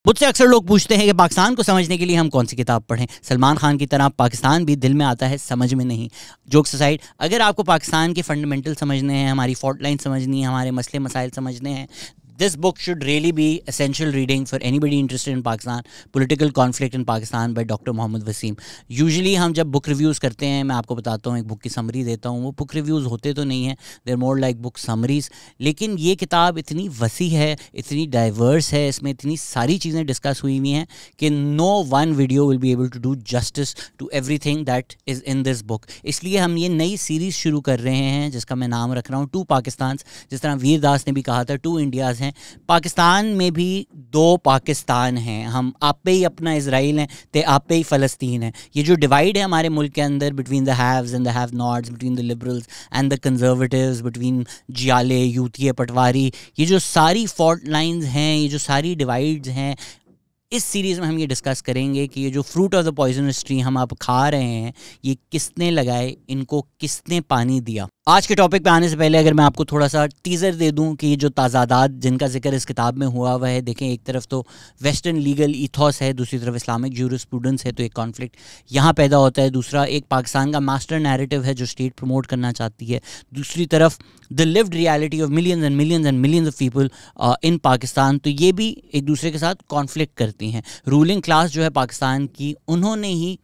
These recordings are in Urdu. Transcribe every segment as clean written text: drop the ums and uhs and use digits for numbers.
مجھ سے اکثر لوگ پوچھتے ہیں کہ پاکستان کو سمجھنے کے لیے ہم کون سی کتاب پڑھیں. سلمان خان کی طرح پاکستان بھی دل میں آتا ہے, سمجھ میں نہیں. جوکس اسائڈ, اگر آپ کو پاکستان کے فنڈامنٹل سمجھنے ہیں, ہماری فالٹ لائن سمجھنی ہے, ہمارے مسئلے مسائل سمجھنے ہیں, this book should really be essential reading for anybody interested in Pakistan, political conflict in Pakistan by Dr. Mohammad Waseem. Usually ہم جب بک ریویوز کرتے ہیں, میں آپ کو بتاتا ہوں, ایک بک کی سمری دیتا ہوں, وہ بک ریویوز ہوتے تو نہیں ہیں, they're more like book summaries. لیکن یہ کتاب اتنی وسیع ہے, اتنی ڈائیورس ہے, اس میں اتنی ساری چیزیں ڈسکس ہوئی ہوئی ہیں کہ no one video will be able to do justice to everything that is in this book. اس لیے ہم یہ نئی سیریز شروع کر رہے ہیں جس کا میں نام رکھ رہا ہوں ٹو پاکستانس. جس طرح ویر داس نے بھی کہا تھا ٹو انڈیاز ہیں, پاکستان میں بھی دو پاکستان ہیں. ہم آپ پہ ہی اپنا اسرائیل ہیں, تے آپ پہ ہی فلسطین ہے. یہ جو ڈیوائڈ ہے ہمارے ملک کے اندر between the haves and the have nots, between the liberals and the conservatives, between جیالے, یوتھیے, پٹواری, یہ جو ساری فالٹ لائنز ہیں, یہ جو ساری ڈیوائڈز ہیں, اس سیریز میں ہم یہ ڈسکس کریں گے کہ یہ جو fruit of the poisonous tree ہم آپ کھا رہے ہیں, یہ کس نے لگائے, ان کو کس نے پانی دیا. آج کے ٹاپک پہ آنے سے پہلے اگر میں آپ کو تھوڑا سا ٹیزر دے دوں کہ یہ جو تضادات جن کا ذکر اس کتاب میں ہوا ہوا ہے, دیکھیں ایک طرف تو ویسٹرن لیگل ایتھوس ہے, دوسری طرف اسلامک جورسپروڈنس ہے, تو ایک کانفلکٹ یہاں پیدا ہوتا ہے. دوسرا ایک پاکستان کا ماسٹر نیریٹو ہے جو اسٹیٹ پروموٹ کرنا چاہتی ہے, دوسری طرف the lived reality of millions and millions and millions of people in Pakistan, تو یہ بھی ایک دوسرے کے ساتھ کانفلکٹ کرتی ہیں. رولنگ کلاس جو ہے پاکستان کی, انہوں نے ہی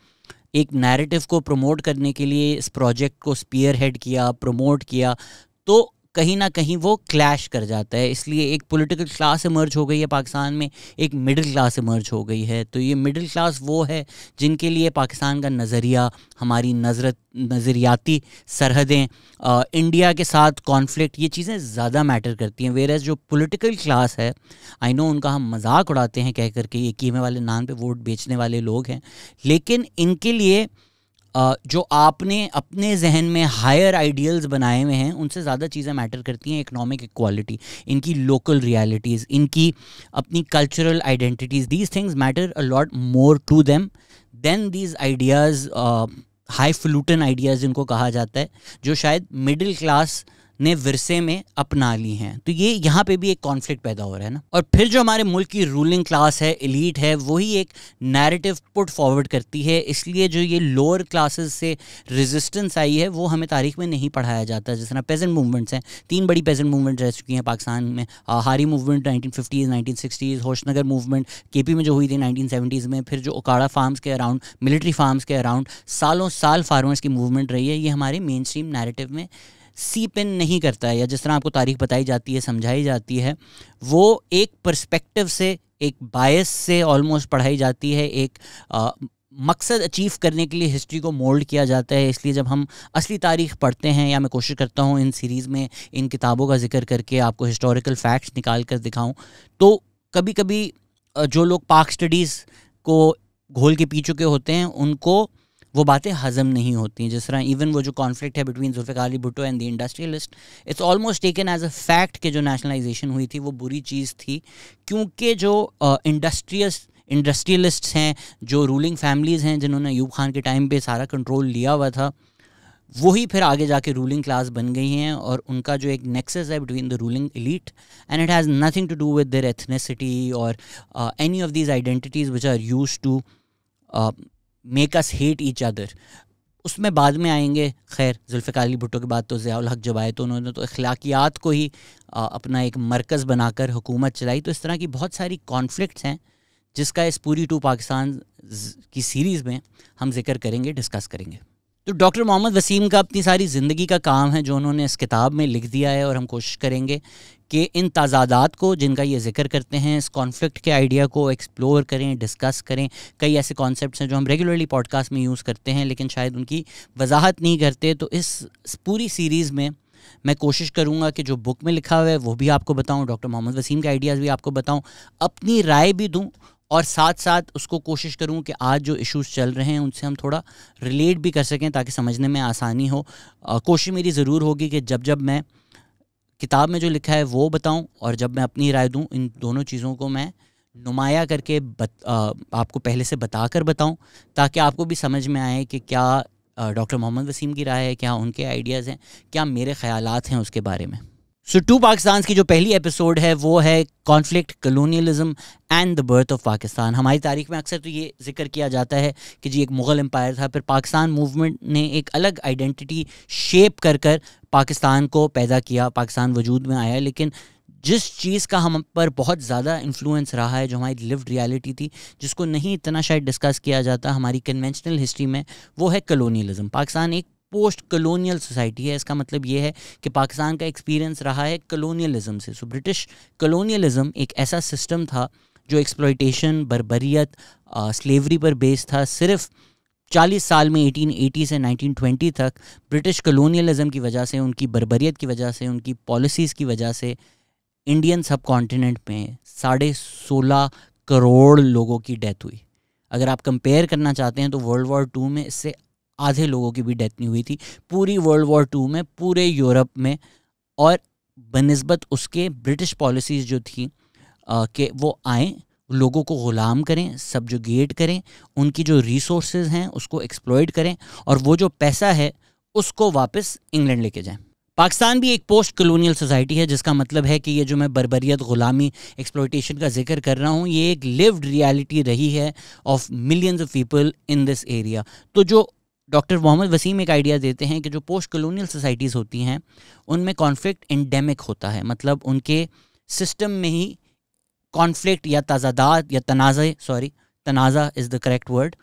ایک نیریٹو کو پروموٹ کرنے کے لیے اس پروجیکٹ کو اسپیئر ہیڈ کیا, پروموٹ کیا, تو کہیں نہ کہیں وہ کلیش کر جاتا ہے. اس لیے ایک پولیٹیکل کلاس ایمرج ہو گئی ہے پاکستان میں, ایک مڈل کلاس ایمرج ہو گئی ہے. تو یہ مڈل کلاس وہ ہے جن کے لیے پاکستان کا نظریہ, ہماری نظریاتی سرحدیں, انڈیا کے ساتھ کانفلکٹ, یہ چیزیں زیادہ میٹر کرتی ہیں. ویئرز جو پولیٹیکل کلاس ہے, آئی نو ان کا ہم مذاق اڑاتے ہیں کہہ کر کے یہ قیمے والے نان پہ ووٹ بیچنے والے لوگ ہیں, لیکن ان کے لیے جو آپ نے اپنے ذہن میں ہائر آئیڈیلز بنائے ہوئے ہیں, ان سے زیادہ چیزیں میٹر کرتی ہیں. اکنامک ایکوالٹی, ان کی لوکل ریالٹیز, ان کی اپنی cultural identities, these things matter a lot more to them than these ideas, high falutin ideas جن کو کہا جاتا ہے, جو شاید مڈل کلاس نے ورثے میں اپنا لی ہیں. تو یہ یہاں پہ بھی ایک کانفلکٹ پیدا ہو رہا ہے نا. اور پھر جو ہمارے ملک کی رولنگ کلاس ہے, ایلیٹ ہے, وہی ایک نیریٹو پٹ فارورڈ کرتی ہے. اس لیے جو یہ لوور کلاسز سے ریزسٹنس آئی ہے وہ ہمیں تاریخ میں نہیں پڑھایا جاتا. جس طرح پیزنٹ موومنٹس ہیں, 3 بڑی پیزنٹ موومنٹ رہ چکی ہیں پاکستان میں. ہاری موومنٹ 1950s 1960s, ہوش نگر موومنٹ کے پی میں جو ہوئی تھی 1970s میں, پھر جو اوکاڑا فارمز کے اراؤنڈ, ملٹری فارمز کے اراؤنڈ سالوں سال فارمرز کی موومنٹ رہی ہے. یہ ہمارے مین اسٹریم نیریٹو میں سیپ ان نہیں کرتا ہے, یا جس طرح آپ کو تاریخ بتائی جاتی ہے, سمجھائی جاتی ہے, وہ ایک پرسپیکٹو سے, ایک بائس سے آلموسٹ پڑھائی جاتی ہے. ایک مقصد اچیو کرنے کے لیے ہسٹری کو مولڈ کیا جاتا ہے. اس لیے جب ہم اصلی تاریخ پڑھتے ہیں, یا میں کوشش کرتا ہوں ان سیریز میں ان کتابوں کا ذکر کر کے آپ کو ہسٹوریکل فیکٹس نکال کر دکھاؤں, تو کبھی کبھی جو لوگ پاک اسٹڈیز کو گھول کے پی چکے ہوتے ہیں ان کو وہ باتیں ہضم نہیں ہوتی. جس طرح ایون وہ جو کانفلکٹ ہے between Zulfikar Ali Bhutto and the industrialist, it's almost taken as a fact کہ جو نیشنلائزیشن ہوئی تھی وہ بری چیز تھی, کیونکہ جو انڈسٹریلسٹس ہیں, جو رولنگ فیملیز ہیں جنہوں نے ایوب خان کے ٹائم پہ سارا کنٹرول لیا ہوا تھا, وہی پھر آگے جا کے رولنگ کلاس بن گئی ہیں. اور ان کا جو ایک نیکسس ہے between the ruling elite, and it has nothing to do with their ethnicity اور any of these identities which are used to make us hate each other. اس میں بعد میں آئیں گے. خیر, ذوالفقار علی بھٹو کے بعد تو ضیاء الحق جب آئے تو انہوں نے تو اخلاقیات کو ہی اپنا ایک مرکز بنا کر حکومت چلائی. تو اس طرح کی بہت ساری کانفلکٹس ہیں جس کا اس پوری ٹو پاکستان کی سیریز میں ہم ذکر کریں گے, ڈسکس کریں گے. تو ڈاکٹر محمد وسیم کا اپنی ساری زندگی کا کام ہے جو انہوں نے اس کتاب میں لکھ دیا ہے, اور ہم کوشش کریں گے کہ ان تضادات کو جن کا یہ ذکر کرتے ہیں, اس کانفلکٹ کے آئیڈیا کو ایکسپلور کریں, ڈسکس کریں. کئی ایسے کانسیپٹس ہیں جو ہم ریگولرلی پوڈ کاسٹ میں یوز کرتے ہیں لیکن شاید ان کی وضاحت نہیں کرتے. تو اس پوری سیریز میں کوشش کروں گا کہ جو بک میں لکھا ہوا ہے وہ بھی آپ کو بتاؤں, ڈاکٹر محمد وسیم کے آئیڈیاز بھی آپ کو بتاؤں, اپنی رائے بھی دوں, اور ساتھ ساتھ اس کو کوشش کروں کہ آج جو ایشوز چل رہے ہیں ان سے ہم تھوڑا ریلیٹ بھی کر سکیں تاکہ سمجھنے میں آسانی ہو. کوشش میری ضرور ہوگی کہ جب میں کتاب میں جو لکھا ہے وہ بتاؤں, اور جب میں اپنی رائے دوں, ان دونوں چیزوں کو میں نمایاں کر کے آپ کو پہلے سے بتا کر بتاؤں, تاکہ آپ کو بھی سمجھ میں آئے کہ کیا ڈاکٹر محمد وسیم کی رائے ہے, کیا ان کے آئیڈیاز ہیں, کیا میرے خیالات ہیں اس کے بارے میں. سو ٹو پاکستان کی جو پہلی ایپیسوڈ ہے وہ ہے conflict, colonialism and the birth of Pakistan. ہماری تاریخ میں اکثر تو یہ ذکر کیا جاتا ہے کہ جی ایک مغل امپائر تھا، پھر پاکستان موومنٹ نے ایک الگ آئیڈینٹی شیپ کر پاکستان کو پیدا کیا، پاکستان وجود میں آیا. لیکن جس چیز کا ہم پر بہت زیادہ انفلوئنس رہا ہے، جو ہماری لیوڈ ریالٹی تھی، جس کو نہیں اتنا شاید ڈسکس کیا جاتا ہماری کنونشنل ہسٹری میں، وہ ہے کلونیلزم. پاکستان ایک پوسٹ کلونیل سوسائٹی ہے. اس کا مطلب یہ ہے کہ پاکستان کا ایکسپیرینس رہا ہے کلونیلزم سے. سو برٹش کلونیلزم ایک ایسا سسٹم تھا جو ایکسپلوئٹیشن، بربریت، سلیوری پر بیس تھا. صرف 40 سال میں 1880 سے 1920 تک برٹش کلونیلزم کی وجہ سے، ان کی بربریت کی وجہ سے، ان کی پالیسیز کی وجہ سے انڈین سب کانٹیننٹ میں 16.5 کروڑ لوگوں کی ڈیتھ ہوئی. اگر آپ کمپیئر کرنا چاہتے ہیں تو ورلڈ وار 2 میں اس سے آدھے لوگوں کی بھی ڈیتھ نہیں ہوئی تھی پوری ورلڈ وار 2 میں، پورے یورپ میں. اور بنسبت اس کے برٹش پالیسیز جو تھیں کہ وہ آئیں، لوگوں کو غلام کریں، سبجوگیٹ کریں، ان کی جو ریسورسز ہیں اس کو ایکسپلوئٹ کریں، اور وہ جو پیسہ ہے اس کو واپس انگلینڈ لے کے جائیں. پاکستان بھی ایک پوسٹ کلونیل سوسائٹی ہے، جس کا مطلب ہے کہ یہ جو میں بربریت، غلامی، ایکسپلوئٹیشن کا ذکر کر رہا ہوں، یہ ایک لیوڈ ریالٹی رہی ہے of millions of people in this area. تو جو ڈاکٹر محمد وسیم ایک آئیڈیا دیتے ہیں کہ جو پوسٹ کلونیل سوسائٹیز ہوتی ہیں ان میں کانفلکٹ انڈیمک ہوتا ہے. مطلب ان کے سسٹم میں ہی کانفلکٹ یا تضادات یا تنازع از دا کریکٹ ورڈ،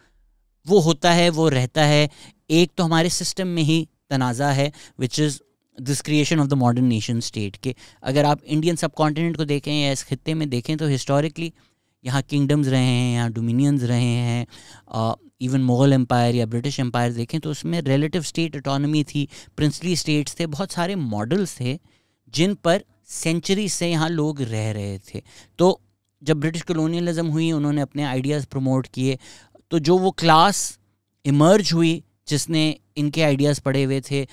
وہ ہوتا ہے، وہ رہتا ہے. ایک تو ہمارے سسٹم میں ہی تنازع ہے which is this creation of the modern nation state. کہ اگر آپ انڈین سب کانٹیننٹ کو دیکھیں یا اس خطے میں دیکھیں تو ہسٹوریکلی یہاں کنگڈمز رہے ہیں، یہاں ڈومینینز رہے ہیں. ایون مغل امپائر یا برٹش امپائر دیکھیں تو اس میں ریلیٹو اسٹیٹ اٹانومی تھی، پرنسلی اسٹیٹس تھے، بہت سارے ماڈلس تھے جن پر سینچری سے یہاں لوگ رہ رہے تھے. تو جب برٹش کلونیلزم ہوئی، انہوں نے اپنے آئیڈیاز پروموٹ کیے، تو جو وہ کلاس ایمرج ہوئی جس نے ان کے آئیڈیاز پڑھے ہوئے تھے،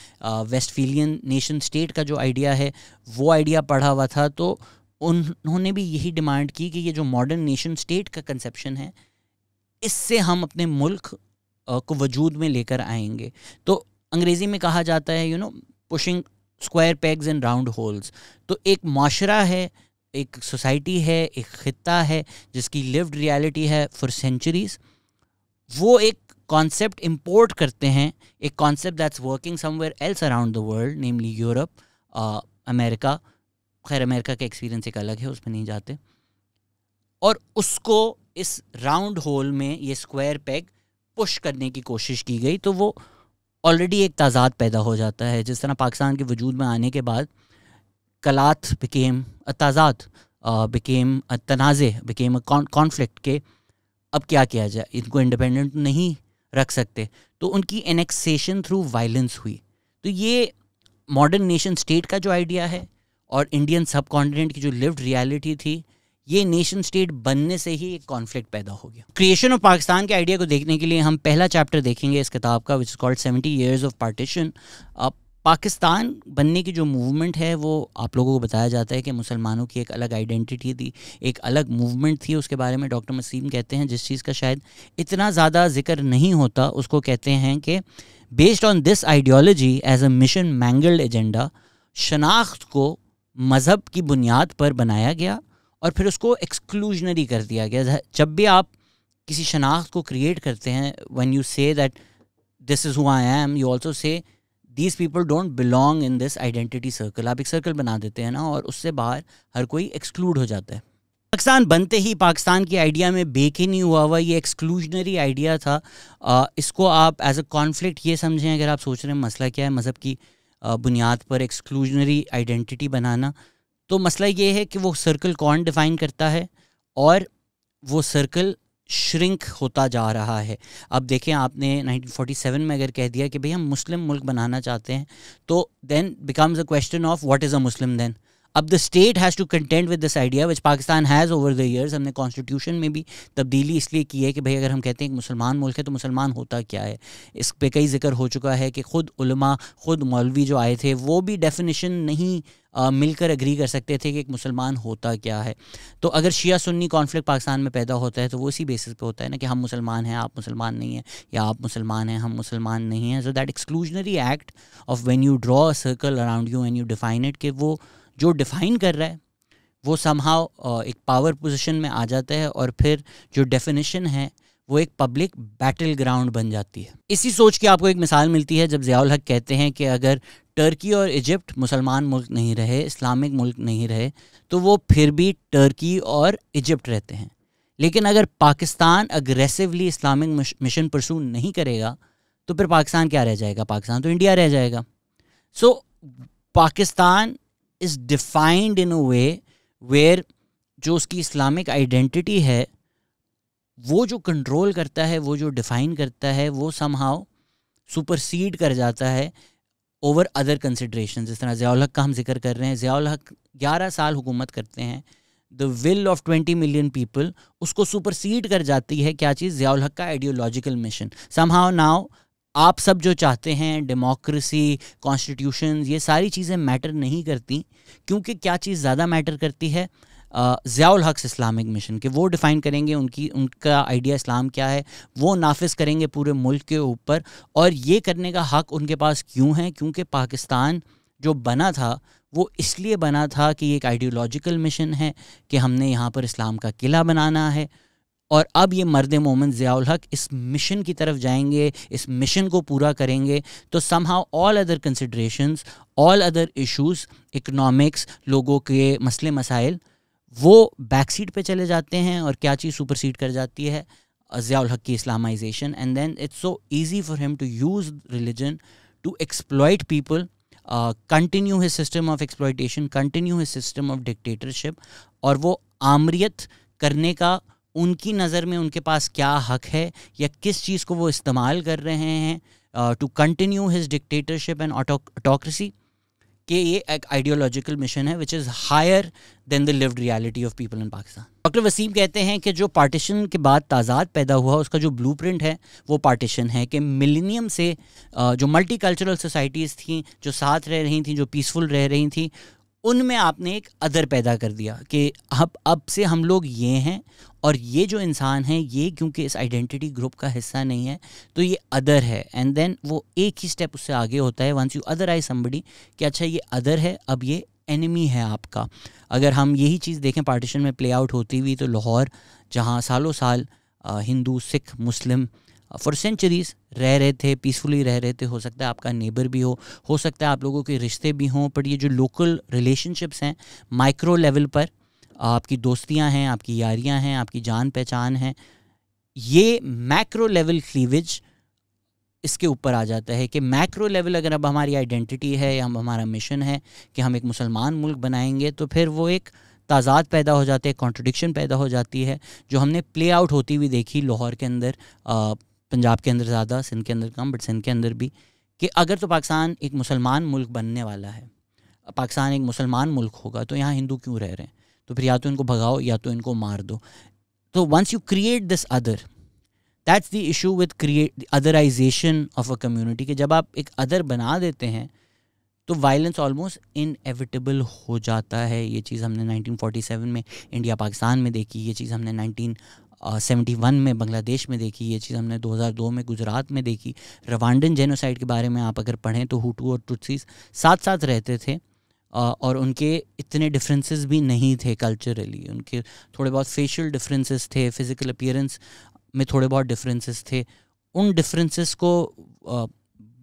ویسٹ فیلین نیشن اسٹیٹ کا جو آئیڈیا ہے وہ آئیڈیا پڑھا ہوا تھا، تو انہوں نے بھی یہی ڈیمانڈ کی کہ یہ جو ماڈرن نیشن اسٹیٹ کا کنسیپشن ہے اس سے ہم اپنے ملک کو وجود میں لے کر آئیں گے. تو انگریزی میں کہا جاتا ہے پشنگ اسکوائر پیگز ان راؤنڈ ہولز. تو ایک معاشرہ ہے، ایک سوسائٹی ہے، ایک خطہ ہے جس کی لیوڈ ریالٹی ہے فار سینچریز. وہ ایک کانسیپٹ امپورٹ کرتے ہیں، ایک concept that's working somewhere else around the world, namely Europe, America. خیر امریکہ کا ایکسپیرینس ایک الگ ہے، اس میں نہیں جاتے. اور اس کو اس راؤنڈ ہول میں یہ اسکوائر پیگ پش کرنے کی کوشش کی گئی، تو وہ آلریڈی ایک تضاد پیدا ہو جاتا ہے. جس طرح پاکستان کے وجود میں آنے کے بعد کلات بکیم تضاد، بکیم تنازع، بکیم کانفلکٹ کے اب کیا کیا جائے، ان کو انڈیپینڈنٹ نہیں رکھ سکتے، تو ان کی انیکسیشن تھرو وائلنس ہوئی. تو یہ ماڈرن نیشن اسٹیٹ کا جو آئیڈیا ہے اور انڈین سب کانٹیننٹ کی جو لیوڈ ریالٹی تھی، یہ نیشن اسٹیٹ بننے سے ہی ایک کانفلکٹ پیدا ہو گیا. کریشن آف پاکستان کے آئیڈیا کو دیکھنے کے لیے ہم پہلا چیپٹر دیکھیں گے اس کتاب کا، which is called 70 years of partition. پاکستان بننے کی جو موومنٹ ہے وہ آپ لوگوں کو بتایا جاتا ہے کہ مسلمانوں کی ایک الگ آئیڈینٹی تھی، ایک الگ موومنٹ تھی. اس کے بارے میں ڈاکٹر وسیم کہتے ہیں جس چیز کا شاید اتنا زیادہ ذکر نہیں ہوتا، اس کو کہتے ہیں کہ based on this ideology as a mission mangled agenda, شناخت کو مذہب کی بنیاد پر بنایا گیا اور پھر اس کو ایکسکلوژنری کر دیا گیا. جب بھی آپ کسی شناخت کو کریٹ کرتے ہیں، when you say that this is who I am, you also say these people don't belong in this identity circle. آپ ایک سرکل بنا دیتے ہیں نا، اور اس سے باہر ہر کوئی ایکسکلوڈ ہو جاتا ہے. پاکستان بنتے ہی پاکستان کی آئیڈیا میں بیک ہی نہیں ہوا یہ ایکسکلوژنری آئیڈیا تھا. اس کو آپ ایز اے کانفلکٹ یہ سمجھیں اگر آپ سوچ رہے ہیں مسئلہ کیا ہے مذہب کی بنیاد پر ایکسکلوژنری آئیڈینٹی بنانا. تو مسئلہ یہ ہے کہ وہ سرکل کون ڈیفائن کرتا ہے، اور وہ سرکل شرنک ہوتا جا رہا ہے. اب دیکھیں آپ نے 1947 میں اگر کہہ دیا کہ بھئی ہم مسلم ملک بنانا چاہتے ہیں، تو then becomes a question of what is a Muslim then. اب the state has to contend with this idea which Pakistan has over the years. ہم نے کانسٹیٹیوشن میں بھی تبدیلی اس لیے کی ہے کہ بھئی اگر ہم کہتے ہیں کہ مسلمان ملک ہے تو مسلمان ہوتا کیا ہے. اس پہ کئی ذکر ہو چکا ہے کہ خود علماء، خود مولوی جو آئے تھے وہ بھی ڈیفینیشن نہیں مل کر اگری کر سکتے تھے کہ ایک مسلمان ہوتا کیا ہے. تو اگر شیعہ سنی کانفلکٹ پاکستان میں پیدا ہوتا ہے تو وہ اسی بیسس پہ ہوتا ہے نا کہ ہم مسلمان ہیں آپ مسلمان نہیں ہیں، یا آپ مسلمان ہیں ہم مسلمان نہیں ہیں. So that exclusionary act of when you draw a circle around you and you define it, کہ وہ جو ڈیفائن کر رہا ہے وہ سمہاؤ ایک پاور پوزیشن میں آ جاتا ہے، اور پھر جو ڈیفینیشن ہے وہ ایک پبلک بیٹل گراؤنڈ بن جاتی ہے. اسی سوچ کی آپ کو ایک مثال ملتی ہے جب ضیاء الحق کہتے ہیں کہ اگر ٹرکی اور ایجپٹ مسلمان ملک نہیں رہے، اسلامک ملک نہیں رہے، تو وہ پھر بھی ٹرکی اور ایجپٹ رہتے ہیں. لیکن اگر پاکستان اگریسولی اسلامک مشن پرسو نہیں کرے گا تو پھر پاکستان کیا رہ جائے گا؟ پاکستان تو انڈیا رہ جائے گا. So Pakistan is defined in a way where جو اس کی اسلامک آئیڈینٹی ہے وہ جو کنٹرول کرتا ہے، وہ جو ڈیفائن کرتا ہے، وہ سم ہاؤ سپرسیڈ کر جاتا ہے اوور ادر کنسیڈریشن. جس طرح ضیاء الحق کا ہم ذکر کر رہے ہیں، ضیاء الحق 11 سال حکومت کرتے ہیں، دا ول آف 20 ملین پیپل اس کو سپرسیڈ کر جاتی ہے. کیا چیز؟ ضیاء الحق کا ideological mission. Some how now آپ سب جو چاہتے ہیں ڈیموکریسی، کانسٹیٹیوشنز، یہ ساری چیزیں میٹر نہیں کرتی، کیونکہ کیا چیز زیادہ میٹر کرتی ہے؟ ضیاء الحق اسلامک مشن کہ وہ ڈیفائن کریں گے ان کا آئیڈیا اسلام کیا ہے، وہ نافذ کریں گے پورے ملک کے اوپر. اور یہ کرنے کا حق ان کے پاس کیوں ہے؟ کیونکہ پاکستان جو بنا تھا وہ اس لیے بنا تھا کہ یہ ایک آئیڈیولوجیکل مشن ہے کہ ہم نے یہاں پر اسلام کا قلعہ بنانا ہے. اور اب یہ مرد مومن ضیاء الحق اس مشن کی طرف جائیں گے، اس مشن کو پورا کریں گے، تو some how all other considerations, all other issues, economics, لوگوں کے مسئلے مسائل، وہ بیک سیٹ پہ چلے جاتے ہیں. اور کیا چیز سپر سیڈ کر جاتی ہے؟ ضیاء الحق کی Islamization. And then it's so easy for him to use religion to exploit people, continue his system of exploitation, continue his system of dictatorship. اور وہ آمریت کرنے کا ان کی نظر میں ان کے پاس کیا حق ہے، یا کس چیز کو وہ استعمال کر رہے ہیں to continue his dictatorship and autocracy, کہ یہ ایک آئیڈیولوجیکل مشن ہے which is higher than the lived reality of people in Pakistan. Doctor Waseem کہتے ہیں کہ جو پارٹیشن کے بعد تضاد پیدا ہوا اس کا جو بلو پرنٹ ہے وہ پارٹیشن ہے، کہ ملینیم سے جو ملٹی کلچرل سوسائٹیز تھیں، جو ساتھ رہ رہی تھیں، جو پیسفل رہ رہی تھیں، ان میں آپ نے ایک ادر پیدا کر دیا کہ اب سے ہم لوگ یہ ہیں، اور یہ جو انسان ہیں یہ کیونکہ اس آئیڈینٹی گروپ کا حصہ نہیں ہے تو یہ ادر ہے. اینڈ دین وہ ایک ہی سٹیپ اس سے آگے ہوتا ہے، ونس یو ادرائز سمبڈی، کہ اچھا یہ ادر ہے، اب یہ اینمی ہے آپ کا. اگر ہم یہی چیز دیکھیں پارٹیشن میں پلے آؤٹ ہوتی ہوئی، تو لاہور جہاں سالوں سال ہندو، سکھ، مسلم فار سینچریز رہ رہے تھے، پیسفلی رہ رہے تھے، ہو سکتا ہے آپ کا نیبر بھی ہو سکتا ہے آپ لوگوں کے رشتے بھی ہوں، پر یہ جو لوکل ریلیشن شپس ہیں مائکرو لیول پر، آپ کی دوستیاں ہیں، آپ کی یاریاں ہیں، آپ کی جان پہچان ہیں، یہ میکرو لیول کلیویج اس کے اوپر آ جاتا ہے. کہ میکرو لیول اگر اب ہماری آئیڈینٹی ہے یا ہمارا مشن ہے کہ ہم ایک مسلمان ملک بنائیں گے، تو پھر وہ ایک تضاد پیدا ہو جاتے ہیں، کانٹرڈکشن پیدا ہو جاتی ہے، جو ہم نے پلے آؤٹ ہوتی ہوئی دیکھی لاہور کے اندر، پنجاب کے اندر زیادہ، سندھ کے اندر کم، بٹ سندھ کے اندر بھی، کہ اگر تو پاکستان ایک مسلمان ملک بننے والا ہے، پاکستان ایک مسلمان ملک ہوگا، تو یہاں ہندو کیوں رہ رہے ہیں؟ تو پھر یا تو ان کو بھگاؤ یا تو ان کو مار دو. تو once you create this other, that's the issue with otherization of a community, کہ جب آپ ایک ادر بنا دیتے ہیں تو وائلنس آلموسٹ انیویٹیبل ہو جاتا ہے. یہ چیز ہم نے 1947 میں انڈیا پاکستان میں دیکھی، یہ چیز ہم نے 1971 میں بنگلہ دیش میں دیکھی، یہ چیز ہم نے 2002 میں گجرات میں دیکھی. روانڈن جینوسائڈ کے بارے میں آپ اگر پڑھیں تو ہوٹو اور ٹوٹسیز ساتھ ساتھ رہتے تھے، اور ان کے اتنے ڈفرینسز بھی نہیں تھے کلچرلی، ان کے تھوڑے بہت فیشیل ڈفرینسز تھے، فزیکل اپیئرنس میں تھوڑے بہت ڈفرینسز تھے. ان ڈفرینسز کو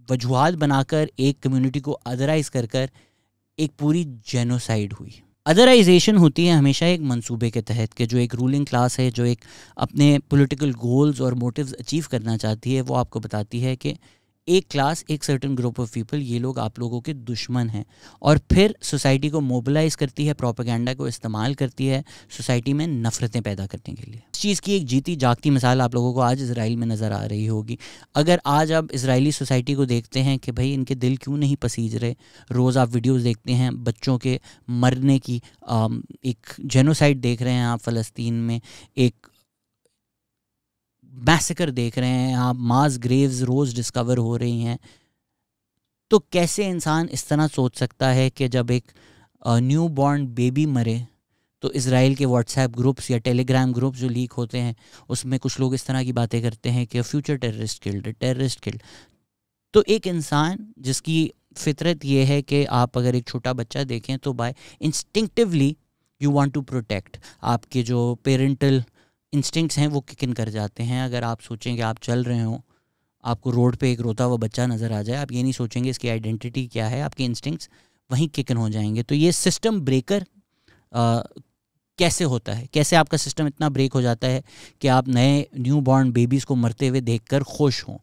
وجوہات بنا کر ایک کمیونٹی کو ادرائز کر ایک پوری جینوسائڈ ہوئی. ادرائزیشن ہوتی ہے ہمیشہ ایک منصوبے کے تحت، کہ جو ایک رولنگ کلاس ہے، جو ایک اپنے پولیٹیکل گولز اور موٹیوز اچیو کرنا چاہتی ہے، وہ آپ کو بتاتی ہے کہ ایک کلاس، ایک سرٹن گروپ آف پیپل، یہ لوگ آپ لوگوں کے دشمن ہیں، اور پھر سوسائٹی کو موبلائز کرتی ہے، پروپیگنڈا کو استعمال کرتی ہے سوسائٹی میں نفرتیں پیدا کرنے کے لیے. اس چیز کی ایک جیتی جاگتی مثال آپ لوگوں کو آج اسرائیل میں نظر آ رہی ہوگی. اگر آج آپ اسرائیلی سوسائٹی کو دیکھتے ہیں کہ بھائی ان کے دل کیوں نہیں پسیج رہے، روز آپ ویڈیوز دیکھتے ہیں بچوں کے مرنے کی، ایک جینوسائڈ دیکھ رہے ہیں آپ فلسطین میں، ایک میسیکر دیکھ رہے ہیں آپ، ماس گریوز روز ڈسکور ہو رہی ہیں، تو کیسے انسان اس طرح سوچ سکتا ہے کہ جب ایک نیو بورن بیبی مرے تو اسرائیل کے واٹس ایپ گروپس یا ٹیلی گرام گروپس جو لیک ہوتے ہیں اس میں کچھ لوگ اس طرح کی باتیں کرتے ہیں کہ فیوچر ٹیررسٹ کلڈ. تو ایک انسان جس کی فطرت یہ ہے کہ آپ اگر ایک چھوٹا بچہ دیکھیں تو by instinctively you want to protect. آپ کے جو پیرنٹل انسٹنکٹس ہیں وہ کک ان کر جاتے ہیں. اگر آپ سوچیں کہ آپ چل رہے ہوں, آپ کو روڈ پہ ایک روتا ہوا بچہ نظر آ جائے, آپ یہ نہیں سوچیں گے اس کی آئیڈینٹی کیا ہے, آپ کے انسٹنکٹس وہیں کک ان ہو جائیں گے. تو یہ سسٹم بریکر کیسے ہوتا ہے, کیسے آپ کا سسٹم اتنا بریک ہو جاتا ہے کہ آپ نئے نیو بورن بیبیز کو مرتے ہوئے دیکھ کر خوش ہوں.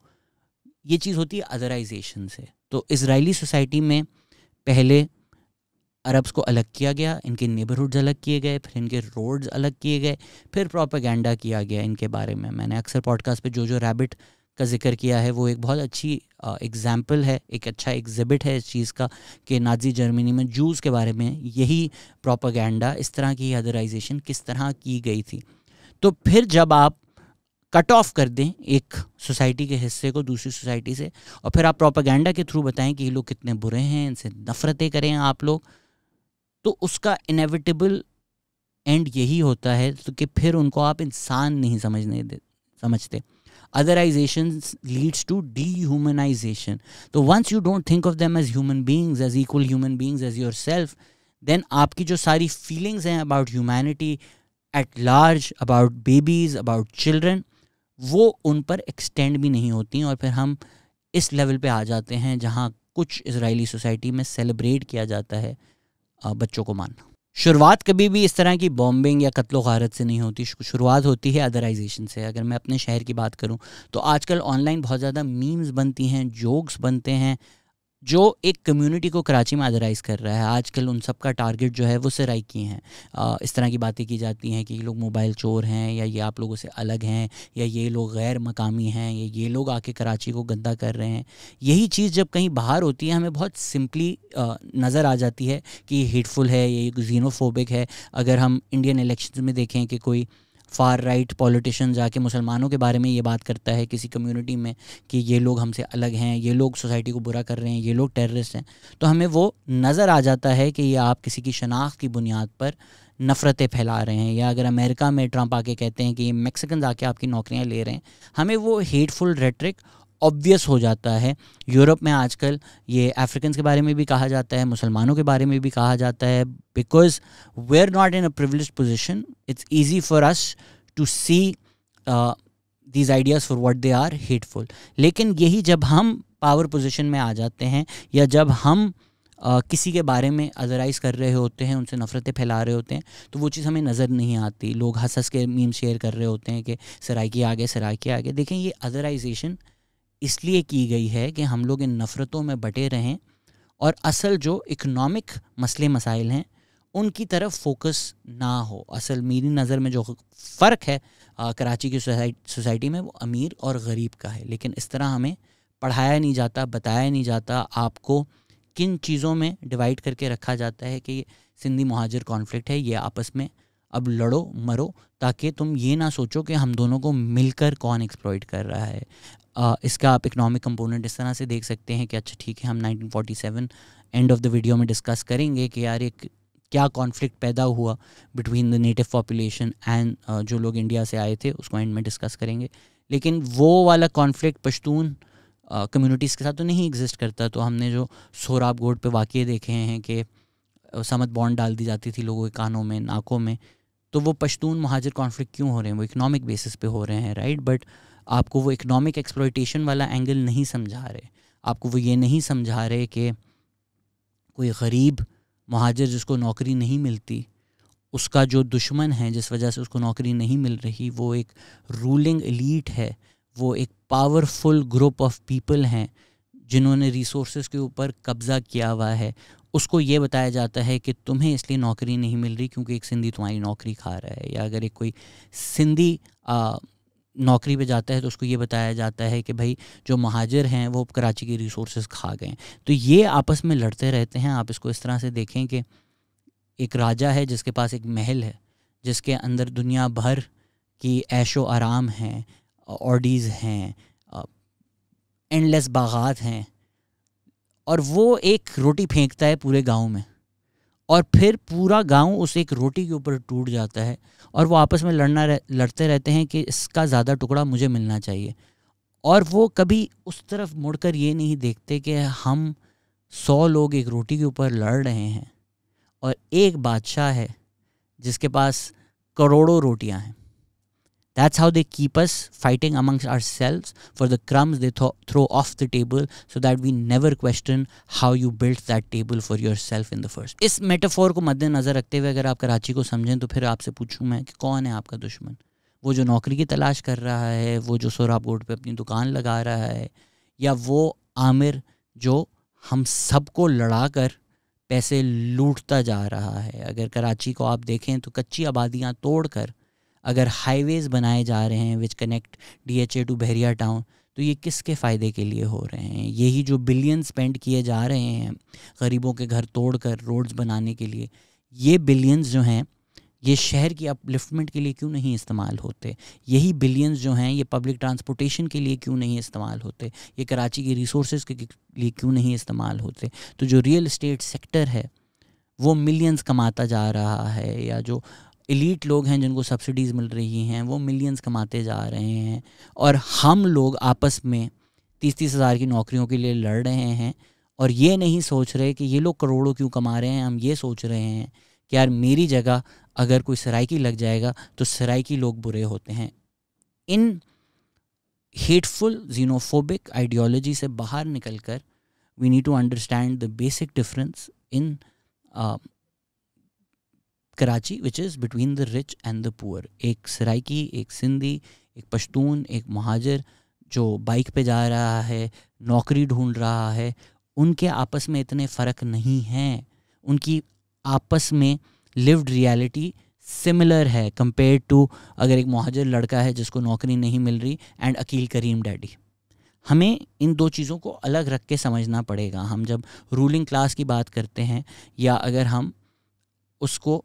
یہ چیز ہوتی ہے ادرائزیشن سے. تو اسرائیلی سوسائٹی میں پہلے عربس کو الگ کیا گیا, ان کے نیبرہڈز الگ کیے گئے, پھر ان کے روڈز الگ کیے گئے, پھر پروپیگنڈا کیا گیا ان کے بارے میں. میں نے اکثر پوڈ کاسٹ پہ جو ریبٹ کا ذکر کیا ہے وہ ایک بہت اچھی ایگزامپل ہے, ایک اچھا ایگزبٹ ہے اس چیز کا کہ نازی جرمنی میں جوز کے بارے میں یہی پروپیگنڈا, اس طرح کی ادرائزیشن کس طرح کی گئی تھی. تو پھر جب آپ کٹ آف کر دیں ایک سوسائٹی کے حصے کو دوسری سوسائٹی سے, اور پھر آپ پروپیگنڈا کے تھرو بتائیں کہ یہ لوگ کتنے برے ہیں, ان سے نفرتیں کریں آپ لوگ, تو اس کا انیویٹیبل اینڈ یہی ہوتا ہے کہ پھر ان کو آپ انسان نہیں سمجھتے. Otherization leads to dehumanization. So once you don't think of them as human beings, as equal human beings as yourself, then آپ کی جو ساری feelings ہیں about humanity at large, about babies, about children, وہ ان پر extend بھی نہیں ہوتی ہیں. اور پھر ہم اس لیول پہ آ جاتے ہیں جہاں کچھ اسرائیلی سوسائٹی میں سیلیبریٹ کیا جاتا ہے بچوں کو مارنا. شروعات کبھی بھی اس طرح کی بومبنگ یا قتل و غارت سے نہیں ہوتی, شروعات ہوتی ہے ادرائزیشن سے. اگر میں اپنے شہر کی بات کروں تو آج کل آن لائن بہت زیادہ میمز بنتی ہیں, جوکس بنتے ہیں جو ایک کمیونٹی کو کراچی میں ادرائز کر رہا ہے. آج کل ان سب کا ٹارگٹ جو ہے وہ سرائکی ہیں. اس طرح کی باتیں کی جاتی ہیں کہ یہ لوگ موبائل چور ہیں, یا یہ آپ لوگوں سے الگ ہیں, یا یہ لوگ غیر مقامی ہیں, یا یہ لوگ آ کے کراچی کو گندا کر رہے ہیں. یہی چیز جب کہیں باہر ہوتی ہے ہمیں بہت سمپلی نظر آ جاتی ہے کہ یہ ہیٹفل ہے, یہ زینوفوبک ہے. اگر ہم انڈین الیکشنز میں دیکھیں کہ کوئی فار رائٹ پولیٹیشین جا کے مسلمانوں کے بارے میں یہ بات کرتا ہے کسی کمیونٹی میں کہ یہ لوگ ہم سے الگ ہیں, یہ لوگ سوسائٹی کو برا کر رہے ہیں, یہ لوگ ٹیررسٹ ہیں, تو ہمیں وہ نظر آ جاتا ہے کہ یہ آپ کسی کی شناخت کی بنیاد پر نفرتیں پھیلا رہے ہیں. یا اگر امریکہ میں ٹرمپ آ کے کہتے ہیں کہ یہ میکسیکنز آ کے آپ کی نوکریاں لے رہے ہیں, ہمیں وہ ہیٹفل ریٹرک obvious ہو جاتا ہے. یورپ میں آج کل یہ افریکنز کے بارے میں بھی کہا جاتا ہے, مسلمانوں کے بارے میں بھی کہا جاتا ہے, because we are not in a privileged position. It's easy for us to see these ideas for what they are hateful. لیکن یہی جب ہم پاور پوزیشن میں آ جاتے ہیں, یا جب ہم کسی کے بارے میں ادرائز کر رہے ہوتے ہیں, ان سے نفرتیں پھیلا رہے ہوتے ہیں, تو وہ چیز ہمیں نظر نہیں آتی. لوگ ہنس ہنس کے میم شیئر کر رہے ہوتے ہیں کہ سرائکی آگے, سرائکی آگے. دیکھیں یہ ادرائزیشن اس لیے کی گئی ہے کہ ہم لوگ ان نفرتوں میں بٹے رہیں, اور اصل جو اکنامک مسئلے مسائل ہیں ان کی طرف فوکس نہ ہو. اصل میری نظر میں جو فرق ہے کراچی کی سوسائٹی میں, وہ امیر اور غریب کا ہے. لیکن اس طرح ہمیں پڑھایا نہیں جاتا, بتایا نہیں جاتا آپ کو کن چیزوں میں ڈیوائڈ کر کے رکھا جاتا ہے کہ یہ سندھی مہاجر کانفلکٹ ہے, یہ آپس میں اب لڑو مرو, تاکہ تم یہ نہ سوچو کہ ہم دونوں کو مل کر کون ایکسپلوئٹ کر رہا ہے. اس کا آپ اکنامک کمپوننٹ اس طرح سے دیکھ سکتے ہیں کہ اچھا ٹھیک ہے, ہم 1947 اینڈ آف دا ویڈیو میں ڈسکس کریں گے کہ یار ایک کیا کانفلکٹ پیدا ہوا between the NATO population and جو لوگ انڈیا سے آئے تھے, اس کو اینڈ میں ڈسکس کریں گے. لیکن وہ والا کانفلکٹ پشتون کمیونٹیز کے ساتھ تو نہیں ایگزسٹ کرتا. تو ہم نے جو سوراب گوڈ پہ واقعے دیکھے ہیں کہ سمت بانڈ ڈال دی جاتی تھی لوگوں کے کانوں میں, ناکوں میں, تو وہ پشتون مہاجر کانفلکٹ کیوں ہو رہے ہیں؟ وہ اکنامک بیسس پہ ہو رہے ہیں, رائٹ. بٹ آپ کو وہ اکنامک ایکسپلوئٹیشن والا اینگل نہیں سمجھا رہے. آپ کو وہ یہ نہیں سمجھا رہے کہ کوئی غریب مہاجر جس کو نوکری نہیں ملتی, اس کا جو دشمن ہے جس وجہ سے اس کو نوکری نہیں مل رہی, وہ ایک رولنگ ایلیٹ ہے, وہ ایک پاورفل گروپ آف پیپل ہیں جنہوں نے ریسورسز کے اوپر قبضہ کیا ہوا ہے. اس کو یہ بتایا جاتا ہے کہ تمہیں اس لیے نوکری نہیں مل رہی کیونکہ ایک سندھی تمہاری نوکری کھا رہا ہے. یا اگر ایک کوئی سندھی نوکری پہ جاتا ہے تو اس کو یہ بتایا جاتا ہے کہ بھائی جو مہاجر ہیں وہ کراچی کی ریسورسز کھا گئے. تو یہ آپس میں لڑتے رہتے ہیں. آپ اس کو اس طرح سے دیکھیں کہ ایک راجہ ہے جس کے پاس ایک محل ہے جس کے اندر دنیا بھر کی عیش و آرام ہیں, آڈیز ہیں, اینڈ لیس باغات ہیں, اور وہ ایک روٹی پھینکتا ہے پورے گاؤں میں, اور پھر پورا گاؤں اس ایک روٹی کے اوپر ٹوٹ جاتا ہے, اور وہ آپس میں لڑتے رہتے ہیں کہ اس کا زیادہ ٹکڑا مجھے ملنا چاہیے. اور وہ کبھی اس طرف مڑ کر یہ نہیں دیکھتے کہ ہم 100 لوگ ایک روٹی کے اوپر لڑ رہے ہیں اور ایک بادشاہ ہے جس کے پاس کروڑوں روٹیاں ہیں. That's how they keep us fighting amongst ourselves for the crumbs they throw off the table, so that we never question how you built that table for yourself in the first. اس میٹافور کو مد نظر رکھتے ہوئے اگر آپ کراچی کو سمجھیں تو پھر آپ سے پوچھوں میں کہ کون ہے آپ کا دشمن؟ وہ جو نوکری کی تلاش کر رہا ہے, وہ جو سوراب گوٹ پہ اپنی دکان لگا رہا ہے, یا وہ عامر جو ہم سب کو لڑا کر پیسے لوٹتا جا رہا ہے؟ اگر کراچی کو آپ دیکھیں تو کچی آبادیاں توڑ کر اگر ہائی ویز بنائے جا رہے ہیں وچ کنیکٹ DHA ٹو بحریہ ٹاؤن, تو یہ کس کے فائدے کے لیے ہو رہے ہیں؟ یہی جو بلین سپینڈ کیے جا رہے ہیں غریبوں کے گھر توڑ کر روڈز بنانے کے لیے, یہ بلینز جو ہیں یہ شہر کی اپلفٹمنٹ کے لیے کیوں نہیں استعمال ہوتے؟ یہی بلینز جو ہیں یہ پبلک ٹرانسپورٹیشن کے لیے کیوں نہیں استعمال ہوتے؟ یہ کراچی کی ریسورسز کے لیے کیوں نہیں استعمال ہوتے؟ تو جو ریئل اسٹیٹ سیکٹر ہے وہ ملینز کماتا جا رہا ہے, یا جو ایلیٹ لوگ ہیں جن کو سبسڈیز مل رہی ہیں وہ ملینز کماتے جا رہے ہیں, اور ہم لوگ آپس میں 30-30 ہزار کی نوکریوں کے لیے لڑ رہے ہیں, اور یہ نہیں سوچ رہے کہ یہ لوگ کروڑوں کیوں کما رہے ہیں. ہم یہ سوچ رہے ہیں کہ یار میری جگہ اگر کوئی سرائکی لگ جائے گا تو سرائکی لوگ برے ہوتے ہیں. ان ہیٹفل زینوفوبک آئیڈیالوجی سے باہر نکل کر we need to understand the basic difference in Karachi which is between the rich and the poor. ایک سرائکی, ایک سندھی, ایک پشتون, ایک مہاجر جو بائک پہ جا رہا ہے, نوکری ڈھونڈ رہا ہے, ان کے آپس میں اتنے فرق نہیں ہیں. ان کی آپس میں لیوڈ ریالٹی سملر ہے کمپیئر ٹو اگر ایک مہاجر لڑکا ہے جس کو نوکری نہیں مل رہی اینڈ عقیل کریم ڈیڈی. ہمیں ان دو چیزوں کو الگ رکھ کے سمجھنا پڑے گا. ہم جب رولنگ کلاس کی بات کرتے ہیں, یا اگر ہم اس کو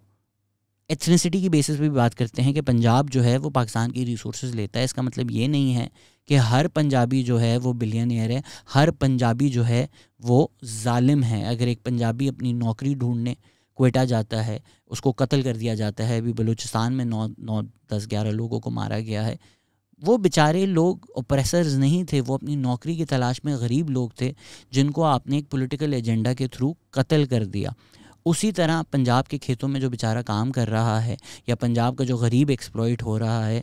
ایتھنیسٹی کی بیسس پہ بھی بات کرتے ہیں کہ پنجاب جو ہے وہ پاکستان کی ریسورسز لیتا ہے, اس کا مطلب یہ نہیں ہے کہ ہر پنجابی جو ہے وہ بلینئر ہے, ہر پنجابی جو ہے وہ ظالم ہے. اگر ایک پنجابی اپنی نوکری ڈھونڈنے کوئٹہ جاتا ہے, اس کو قتل کر دیا جاتا ہے. ابھی بلوچستان میں 9 10 11 لوگوں کو مارا گیا ہے. وہ بیچارے لوگ اوپریسرز نہیں تھے, وہ اپنی نوکری کی تلاش میں غریب لوگ تھے جن کو آپ نے ایک پولیٹیکل ایجنڈا کے تھرو قتل کر دیا. اسی طرح پنجاب کے کھیتوں میں جو بیچارہ کام کر رہا ہے, یا پنجاب کا جو غریب ایکسپلائٹ ہو رہا ہے,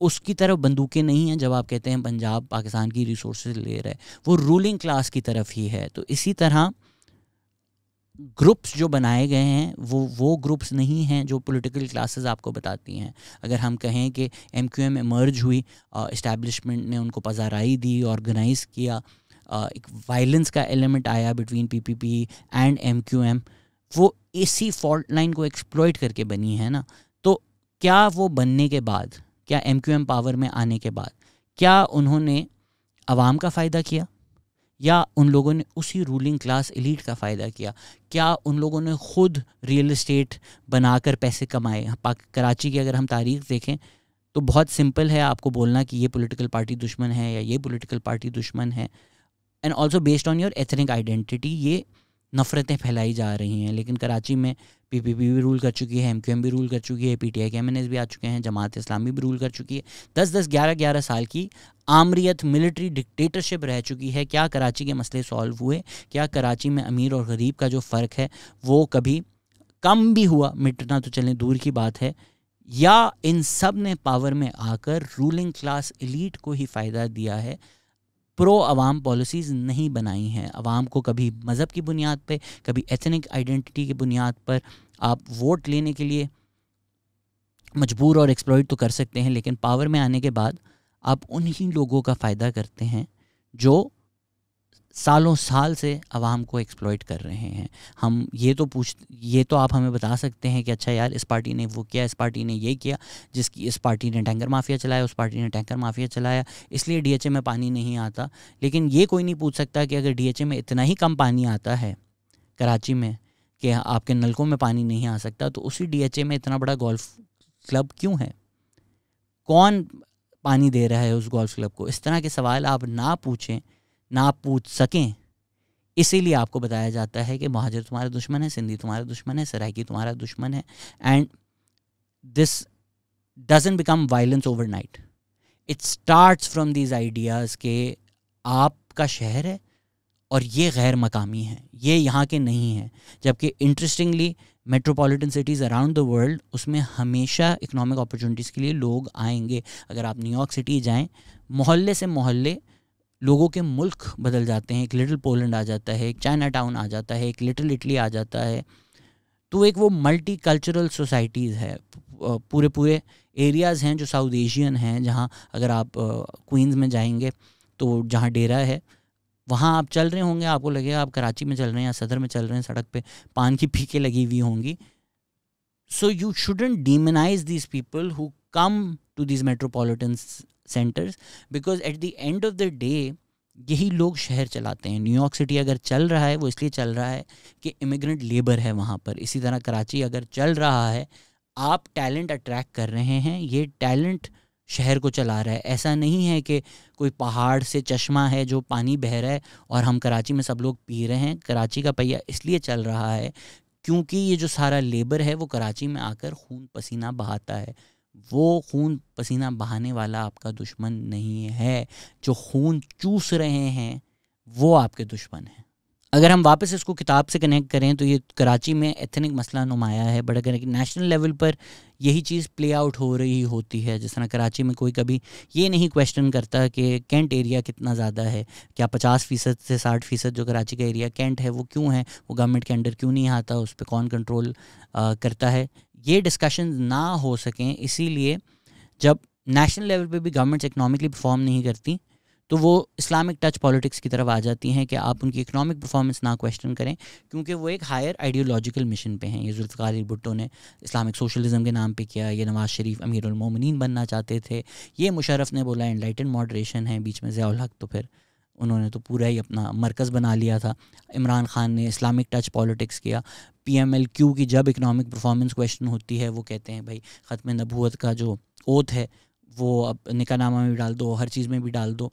اس کی طرف بندوقیں نہیں ہیں. جب آپ کہتے ہیں پنجاب پاکستان کی ریسورسز لے رہا ہے, وہ رولنگ کلاس کی طرف ہی ہے. تو اسی طرح گروپس جو بنائے گئے ہیں وہ گروپس نہیں ہیں جو پولیٹیکل کلاسز آپ کو بتاتی ہیں. اگر ہم کہیں کہ MQM ایمرج ہوئی, اسٹیبلشمنٹ نے ان کو پذیرائی دی, آرگنائز کیا, ایک وائلنس کا ایلیمنٹ آیا بٹوین PPP اینڈ MQM, وہ اسی فالٹ لائن کو ایکسپلوئٹ کر کے بنی ہے نا. تو کیا وہ بننے کے بعد, کیا MQM پاور میں آنے کے بعد, کیا انہوں نے عوام کا فائدہ کیا, یا ان لوگوں نے اسی رولنگ کلاس ایلیٹ کا فائدہ کیا؟ کیا ان لوگوں نے خود ریئل اسٹیٹ بنا کر پیسے کمائے؟ کراچی کی اگر ہم تاریخ دیکھیں تو بہت سمپل ہے آپ کو بولنا کہ یہ پولیٹیکل پارٹی دشمن ہے یا یہ پولیٹیکل پارٹی دشمن ہے. And also based on your ethnic identity یہ نفرتیں پھیلائی جا رہی ہیں. لیکن کراچی میں PPP بھی رول کر چکی ہے, MQM بھی رول کر چکی ہے, PTI کے MNAs بھی آ چکے ہیں, جماعت اسلامی بھی رول کر چکی ہے. 10-11 سال کی آمریت ملٹری ڈکٹیٹرشپ رہ چکی ہے. کیا کراچی کے مسئلے سالو ہوئے؟ کیا کراچی میں امیر اور غریب کا جو فرق ہے وہ کبھی کم بھی ہوا؟ مٹنا تو چلیں دور کی بات ہے. یا ان سب نے پاور میں آ کر رولنگ کلاس ایلیٹ کو ہی فائدہ دیا ہے, پرو عوام پالیسیز نہیں بنائی ہیں. عوام کو کبھی مذہب کی بنیاد پہ, کبھی ایتھنک آئیڈینٹی کی بنیاد پر آپ ووٹ لینے کے لیے مجبور اور ایکسپلوئٹ تو کر سکتے ہیں, لیکن پاور میں آنے کے بعد آپ انہی لوگوں کا فائدہ کرتے ہیں جو سالوں سال سے عوام کو ایکسپلوئٹ کر رہے ہیں. ہم یہ تو آپ ہمیں بتا سکتے ہیں کہ اچھا یار اس پارٹی نے وہ کیا, اس پارٹی نے یہ کیا, جس کی اس پارٹی نے ٹینکر مافیا چلایا, اس پارٹی نے ٹینکر مافیا چلایا, اس لیے DHA میں پانی نہیں آتا. لیکن یہ کوئی نہیں پوچھ سکتا کہ اگر DHA میں اتنا ہی کم پانی آتا ہے کراچی میں کہ آپ کے نلکوں میں پانی نہیں آ سکتا, تو اسی DHA میں اتنا بڑا گولف کلب کیوں ہے؟ کون پانی دے رہا ہے اس گولف کلب کو؟ اس طرح کے سوال آپ نہ پوچھیں, نہ آپ پوچھ سکیں. اسی لیے آپ کو بتایا جاتا ہے کہ مہاجر تمہارا دشمن ہے, سندھی تمہارا دشمن ہے, سرائکی تمہارا دشمن ہے. And this doesn't become violence over night. It starts from these ideas کہ آپ کا شہر ہے اور یہ غیر مقامی ہیں, یہ یہاں کے نہیں ہیں. جبکہ interestingly metropolitan cities around the world, اس میں ہمیشہ اکنامک اپرچونیٹیز کے لیے لوگ آئیں گے. اگر آپ نیو یارک سٹی جائیں, محلے سے محلے لوگوں کے ملک بدل جاتے ہیں. ایک لٹل پولینڈ آ جاتا ہے, ایک چائنا ٹاؤن آ جاتا ہے, ایک لٹل اٹلی آ جاتا ہے. تو ایک وہ ملٹی کلچرل سوسائٹیز ہے, پورے ایریاز ہیں جو ساؤتھ ایشین ہیں, جہاں اگر آپ کوئنز میں جائیں گے تو جہاں ڈیرا ہے وہاں آپ چل رہے ہوں گے, آپ کو لگے گا آپ کراچی میں چل رہے ہیں یا صدر میں چل رہے ہیں, سڑک پہ پان کی پھیکیں لگی ہوئی ہوں گی. So you shouldn't demonise these people who come to these metropolitan centres, because at the end of the day یہی لوگ شہر چلاتے ہیں. نیو یارک سٹی اگر چل رہا ہے وہ اس لیے چل رہا ہے کہ امیگرنٹ لیبر ہے وہاں پر. اسی طرح کراچی اگر چل رہا ہے, آپ ٹیلنٹ اٹریکٹ کر رہے ہیں, یہ ٹیلنٹ شہر کو چلا رہا ہے. ایسا نہیں ہے کہ کوئی پہاڑ سے چشمہ ہے جو پانی بہہ رہا ہے اور ہم کراچی میں سب لوگ پی رہے ہیں. کراچی کا پہیہ اس لیے چل رہا ہے کیونکہ یہ جو سارا لیبر ہے وہ کراچی میں آ کر خون پسینہ بہاتا ہے. وہ خون پسینہ بہانے والا آپ کا دشمن نہیں ہے, جو خون چوس رہے ہیں وہ آپ کے دشمن ہیں. اگر ہم واپس اس کو کتاب سے کنیکٹ کریں تو یہ کراچی میں ایتھنک مسئلہ نمایاں ہے, بٹ اگر نیشنل لیول پر یہی چیز پلے آؤٹ ہو رہی ہوتی ہے, جس طرح کراچی میں کوئی کبھی یہ نہیں کویشچن کرتا کہ کینٹ ایریا کتنا زیادہ ہے, کیا 50% سے 60% جو کراچی کا ایریا کینٹ ہے وہ کیوں ہے, وہ گورنمنٹ کے انڈر کیوں نہیں آتا, اس پہ کون کنٹرول کرتا ہے. یہ ڈسکشنز نہ ہو سکیں, اسی لیے جب نیشنل لیول پہ بھی گورنمنٹس اکنامکلی پرفارم نہیں کرتی تو وہ اسلامک ٹچ پالیٹکس کی طرف آ جاتی ہیں کہ آپ ان کی اکنامک پرفارمنس نہ کویشچن کریں, کیونکہ وہ ایک ہائر آئیڈیولوجیکل مشن پہ ہیں. یہ ذوالفقار علی بھٹو نے اسلامک سوشلزم کے نام پہ کیا, یہ نواز شریف امیر المومنین بننا چاہتے تھے, یہ مشرف نے بولا انلائٹن ماڈریشن ہے, بیچ میں ضیاء الحق تو پھر انہوں نے تو پورا ہی اپنا مرکز بنا لیا تھا. عمران خان نے اسلامک ٹچ پالیٹکس کیا. پی ایم ایل کیو کی جب اکنامک پرفارمنس کویشچن ہوتی ہے وہ کہتے ہیں بھائی ختم نبوت کا جو اوتھ ہے وہ اب نکاح نامہ میں بھی ڈال دو, ہر چیز میں بھی ڈال دو.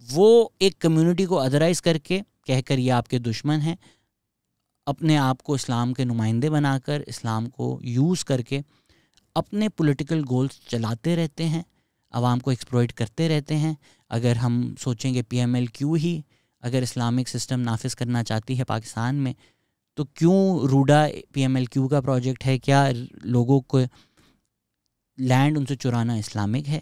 وہ ایک کمیونٹی کو ادرائز کر کے کہہ کر یہ آپ کے دشمن ہیں, اپنے آپ کو اسلام کے نمائندے بنا کر اسلام کو یوز کر کے اپنے پولیٹیکل گولز چلاتے رہتے ہیں, عوام کو ایکسپلوئٹ کرتے رہتے ہیں. اگر ہم سوچیں کہ پی ایم ایل کیو ہی اگر اسلامک سسٹم نافذ کرنا چاہتی ہے پاکستان میں تو کیوں روڈا پی ایم ایل کیو کا پروجیکٹ ہے؟ کیا لوگوں کو لینڈ ان سے چرانا اسلامک ہے؟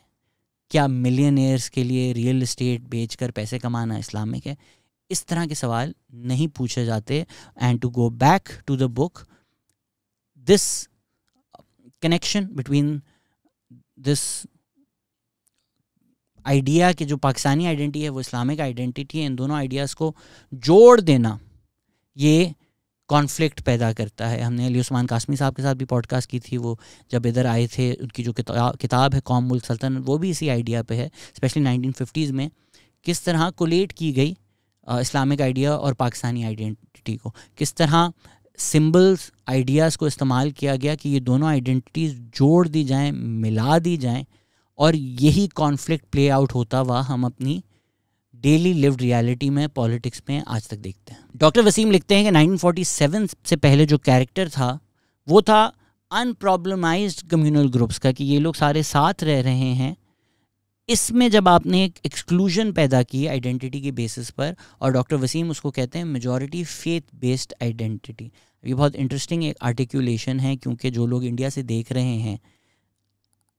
کیا ملینئرز کے لیے ریئل اسٹیٹ بیچ کر پیسے کمانا اسلامک ہے؟ اس طرح کے سوال نہیں پوچھے جاتے. And to go back to the book, this connection between this idea کہ جو پاکستانی آئیڈینٹی ہے وہ اسلامک آئیڈینٹی ہے, ان دونوں آئیڈیاز کو جوڑ دینا یہ کانفلکٹ پیدا کرتا ہے. ہم نے علی عثمان قاسمی صاحب کے ساتھ بھی پوڈ کاسٹ کی تھی, وہ جب ادھر آئے تھے, ان کی جو کتاب ہے قوم ملک سلطنت وہ بھی اسی آئیڈیا پہ ہے, اسپیشلی 1950s میں کس طرح کولیٹ کی گئی اسلامک آئیڈیا اور پاکستانی آئیڈینٹی کو, کس طرح سمبلز آئیڈیاز کو استعمال کیا گیا کہ یہ دونوں آئیڈینٹیز جوڑ دی جائیں, ملا دی جائیں, اور یہی کانفلکٹ پلے آؤٹ ہوتا ہوا ہم اپنی ڈیلی لیوڈ ریالٹی میں پالیٹکس میں آج تک دیکھتے ہیں. ڈاکٹر وسیم لکھتے ہیں کہ 1947 سے پہلے جو کیریکٹر تھا وہ تھا ان پرابلمائزڈ کمیونل گروپس کا, کہ یہ لوگ سارے ساتھ رہ رہے ہیں. اس میں جب آپ نے ایک ایکسکلوژن پیدا کی آئیڈینٹی کے بیسس پر, اور ڈاکٹر وسیم اس کو کہتے ہیں میجورٹی فیتھ بیسڈ آئیڈینٹی. یہ بہت انٹرسٹنگ ایک آرٹیکولیشن ہے, کیونکہ جو لوگ انڈیا سے دیکھ رہے ہیں,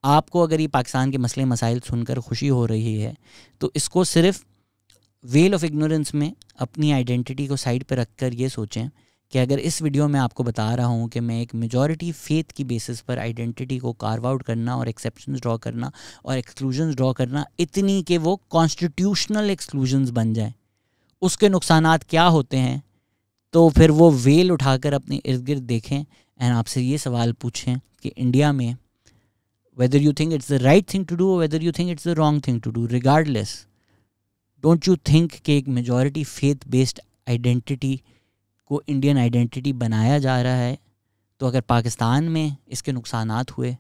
آپ کو اگر یہ پاکستان کے مسئلے مسائل سن کر خوشی ہو رہی ہے تو اس کو صرف ویل آف اگنورنس میں اپنی آئیڈینٹی کو سائڈ پہ رکھ کر یہ سوچیں کہ اگر اس ویڈیو میں آپ کو بتا رہا ہوں کہ میں ایک میجورٹی فیتھ کی بیسس پر آئیڈینٹی کو کارو آؤٹ کرنا اور ایکسیپشنز ڈرا کرنا اور ایکسکلوژنز ڈرا کرنا اتنی کہ وہ کانسٹیٹیوشنل ایکسکلوژنز بن جائیں, اس کے نقصانات کیا ہوتے ہیں, تو پھر وہ ویل اٹھا کر اپنے ارد گرد دیکھیں اینڈ آپ سے یہ سوال پوچھیں کہ انڈیا میں whether you think it's the right thing to do or whether you think it's the wrong thing to do, regardless, don't you think کہ ایک میجورٹی فیتھ بیسڈ آئیڈینٹی کو انڈین آئیڈینٹی بنایا جا رہا ہے, تو اگر پاکستان میں اس کے نقصانات ہوئے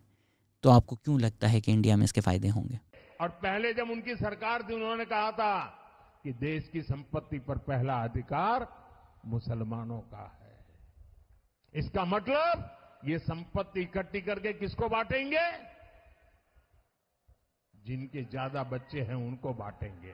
تو آپ کو کیوں لگتا ہے کہ انڈیا میں اس کے فائدے ہوں گے؟ اور پہلے جب ان کی سرکار تھی انہوں نے کہا تھا کہ دیش کی سمپتی پر پہلا ادھیکار مسلمانوں کا ہے. اس کا مطلب یہ سمپتی اکٹھی کر کے کس کو بانٹیں گے؟ جن کے زیادہ بچے ہیں ان کو بانٹیں گے.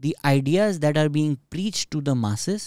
the ideas that are being preached to the masses,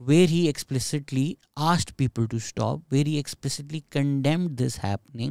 where he explicitly asked people to stop, where he explicitly condemned this happening.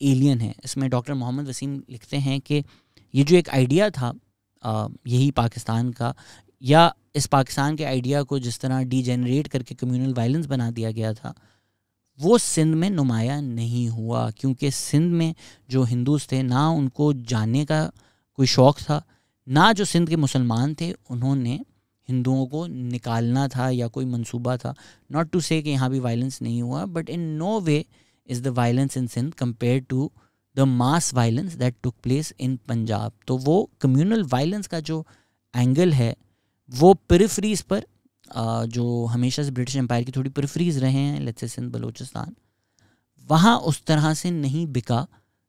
Alien ہے. اس میں ڈاکٹر محمد وسیم لکھتے ہیں کہ یہ جو ایک آئیڈیا تھا یہی پاکستان کا, یا اس پاکستان کے آئیڈیا کو جس طرح ڈی جنریٹ کر کے کمیونل وائلنس بنا دیا گیا تھا, وہ سندھ میں نمایاں نہیں ہوا, کیونکہ سندھ میں جو ہندوز تھے نہ ان کو جاننے کا کوئی شوق تھا, نہ جو سندھ کے مسلمان تھے انہوں نے ہندوؤں کو نکالنا تھا یا کوئی منصوبہ تھا. ناٹ ٹو سے کہ یہاں بھی وائلنس نہیں ہوا, but in no way is the violence in Sindh compared to the mass violence that took place in Punjab. تو وہ کمیونل وائلنس کا جو اینگل ہے وہ پیریفریز پر جو ہمیشہ سے برٹش امپائر کی تھوڑی پیریفریز رہے ہیں, لیٹس سے سندھ بلوچستان, وہاں اس طرح سے نہیں بکا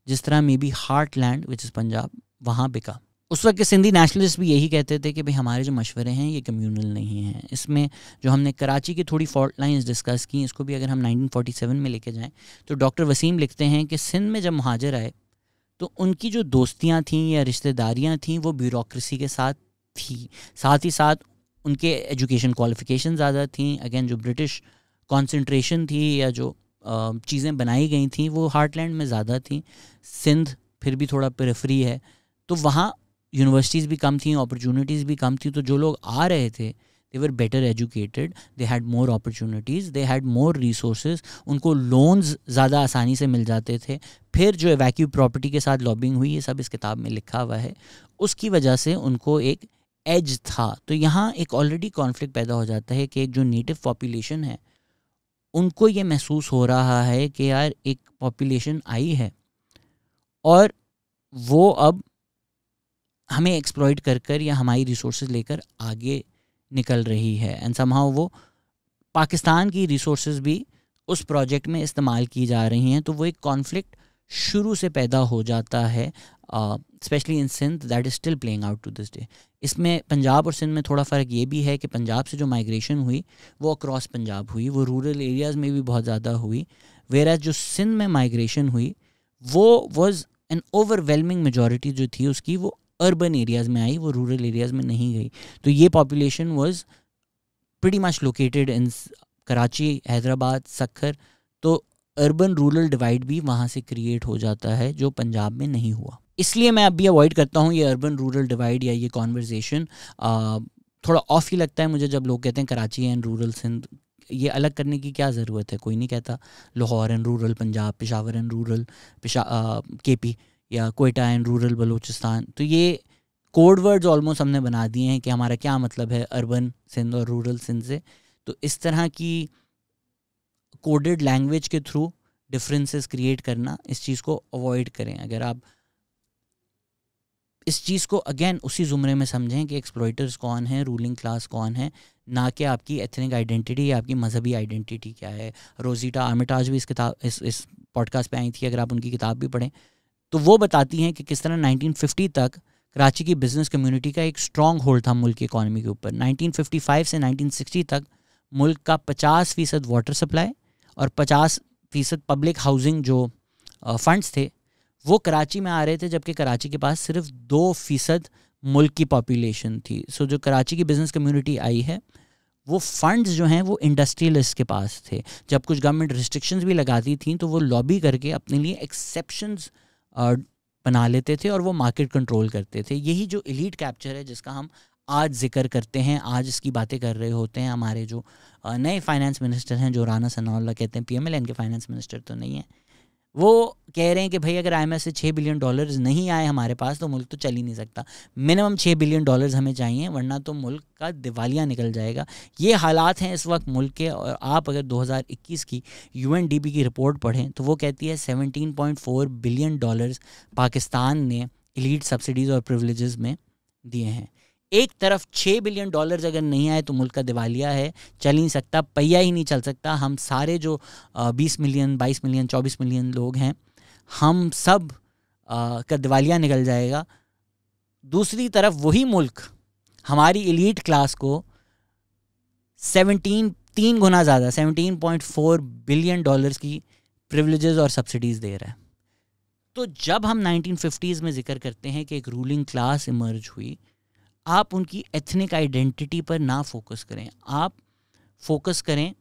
جس طرح maybe heartland which is Punjab وہاں بکا. اس وقت کے سندھی نیشنلسٹ بھی یہی کہتے تھے کہ بھئی ہمارے جو مشورے ہیں یہ کمیونل نہیں ہیں. اس میں جو ہم نے کراچی کی تھوڑی فالٹ لائنز ڈسکس کی, اس کو بھی اگر ہم 1947 میں لے کے جائیں تو ڈاکٹر وسیم لکھتے ہیں کہ سندھ میں جب مہاجر آئے تو ان کی جو دوستیاں تھیں یا رشتہ داریاں تھیں وہ بیوروکریسی کے ساتھ تھیں, ساتھ ہی ساتھ ان کے ایجوکیشن کوالیفیکیشن زیادہ تھیں. اگین جو برٹش کانسنٹریشن تھی یا جو چیزیں بنائی گئی تھیں وہ ہارٹ لینڈ میں زیادہ تھیں. سندھ پھر بھی تھوڑا پیریفری ہے, تو وہاں یونیورسٹیز بھی کم تھیں, اپرچونیٹیز بھی کم تھیں. تو جو لوگ آ رہے تھے they were better educated, they had more opportunities, they had more resources, ان کو لونز زیادہ آسانی سے مل جاتے تھے. پھر جو ایویکیو پراپرٹی کے ساتھ لابنگ ہوئی, یہ سب اس کتاب میں لکھا ہوا ہے, اس کی وجہ سے ان کو ایک ایج تھا. تو یہاں ایک آلریڈی کانفلکٹ پیدا ہو جاتا ہے کہ ایک جو نیٹو پاپولیشن ہے ان کو یہ محسوس ہو رہا ہے کہ یار ایک پاپولیشن آئی ہے اور وہ اب ہمیں ایکسپلائٹ کر کر یا ہماری ریسورسز لے کر آگے نکل رہی ہے, اینڈ سم ہاؤ وہ پاکستان کی ریسورسز بھی اس پروجیکٹ میں استعمال کی جا رہی ہیں. تو وہ ایک کانفلکٹ شروع سے پیدا ہو جاتا ہے, especially in Sindh, that is still playing out to this day. اس میں پنجاب اور سندھ میں تھوڑا فرق یہ بھی ہے کہ پنجاب سے جو مائگریشن ہوئی وہ اکراس پنجاب ہوئی, وہ رورل ایریاز میں بھی بہت زیادہ ہوئی, ویئر ایز جو سندھ میں مائگریشن ہوئی وہ was an over whelming majority جو تھی اس کی وہ اربن ایریاز میں آئی, وہ رورل ایریاز میں نہیں گئی. تو یہ population was pretty much located in Karachi, Hyderabad, Sukkur. تو اربن رورل ڈیوائڈ بھی وہاں سے کریٹ ہو جاتا ہے جو پنجاب میں نہیں ہوا. اس لیے میں اب بھی اوائڈ کرتا ہوں یہ اربن رورل ڈیوائڈ یا یہ کانورزیشن. تھوڑا آف ہی لگتا ہے مجھے جب لوگ کہتے ہیں کراچی اینڈ رورل سندھ. یہ الگ کرنے کی کیا ضرورت ہے, کوئی نہیں کہتا Lahore and rural Punjab, Peshawar and rural کے پی, یا کوئٹہ اینڈ رورل بلوچستان. تو یہ کوڈ ورڈز آلموسٹ ہم نے بنا دیے ہیں کہ ہمارا کیا مطلب ہے اربن سندھ اور رورل سندھ سے. تو اس طرح کی کوڈڈ لینگویج کے تھرو ڈفرینسز کریٹ کرنا, اس چیز کو اوائڈ کریں. اگر آپ اس چیز کو اگین اسی زمرے میں سمجھیں کہ ایکسپلوئٹرز کون ہیں, رولنگ کلاس کون ہے, نہ کہ آپ کی ایتھنک آئیڈینٹی یا آپ کی مذہبی آئیڈینٹی کیا ہے. روزیٹا آرمیٹاج بھی اس پوڈ کاسٹ پہ آئی تھی, اگر آپ ان کی کتاب بھی پڑھیں تو وہ بتاتی ہیں کہ کس طرح 1950 تک کراچی کی بزنس کمیونٹی کا ایک اسٹرانگ ہولڈ تھا ملک کی اکانومی کے اوپر. 1955 سے 1960 تک ملک کا 50% واٹر سپلائی اور 50% پبلک ہاؤسنگ جو فنڈز تھے وہ کراچی میں آ رہے تھے, جبکہ کراچی کے پاس صرف 2% ملک کی پاپولیشن تھی. سو جو کراچی کی بزنس کمیونٹی آئی ہے وہ فنڈز جو ہیں وہ انڈسٹریلسٹ کے پاس تھے. جب کچھ گورنمنٹ ریسٹرکشنز بھی لگاتی تھیں تو وہ لابی کر کے اپنے لیے ایکسیپشنز بنا لیتے تھے اور وہ مارکیٹ کنٹرول کرتے تھے. یہی جو ایلیٹ کیپچر ہے جس کا ہم آج ذکر کرتے ہیں, آج اس کی باتیں کر رہے ہوتے ہیں. ہمارے جو نئے فائنانس منسٹر ہیں جو رانا ثناء اللہ کہتے ہیں, پی ایم ایل این کے فائنانس منسٹر تو نہیں ہیں, وہ کہہ رہے ہیں کہ بھائی اگر آئی ایم ایف سے $6 بلین نہیں آئے ہمارے پاس تو ملک تو چل ہی نہیں سکتا. منیمم $6 بلین ہمیں چاہیے ورنہ تو ملک کا دیوالیہ نکل جائے گا. یہ حالات ہیں اس وقت ملک کے. اور آپ اگر 2021 کی UNDP کی رپورٹ پڑھیں تو وہ کہتی ہے $17.4 بلین پاکستان نے ایلیٹ سبسڈیز اور پریولیجز میں دیے ہیں. ایک طرف $6 بلین اگر نہیں آئے تو ملک کا دیوالیہ ہے, چل نہیں سکتا, پہیا ہی نہیں چل سکتا. ہم سارے جو 20 ملین 22 ملین 24 ملین لوگ ہیں ہم سب کا دیوالیہ نکل جائے گا. دوسری طرف وہی ملک ہماری ایلیٹ کلاس کو 3 گنا زیادہ $17.4 بلین کی پریولیجز اور سبسڈیز دے رہا ہے. تو جب ہم 1950s میں ذکر کرتے ہیں کہ ایک رولنگ کلاس ایمرج ہوئی, آپ ان کی ایتھنک آئیڈینٹی پر نہ فوکس کریں, آپ فوکس کریں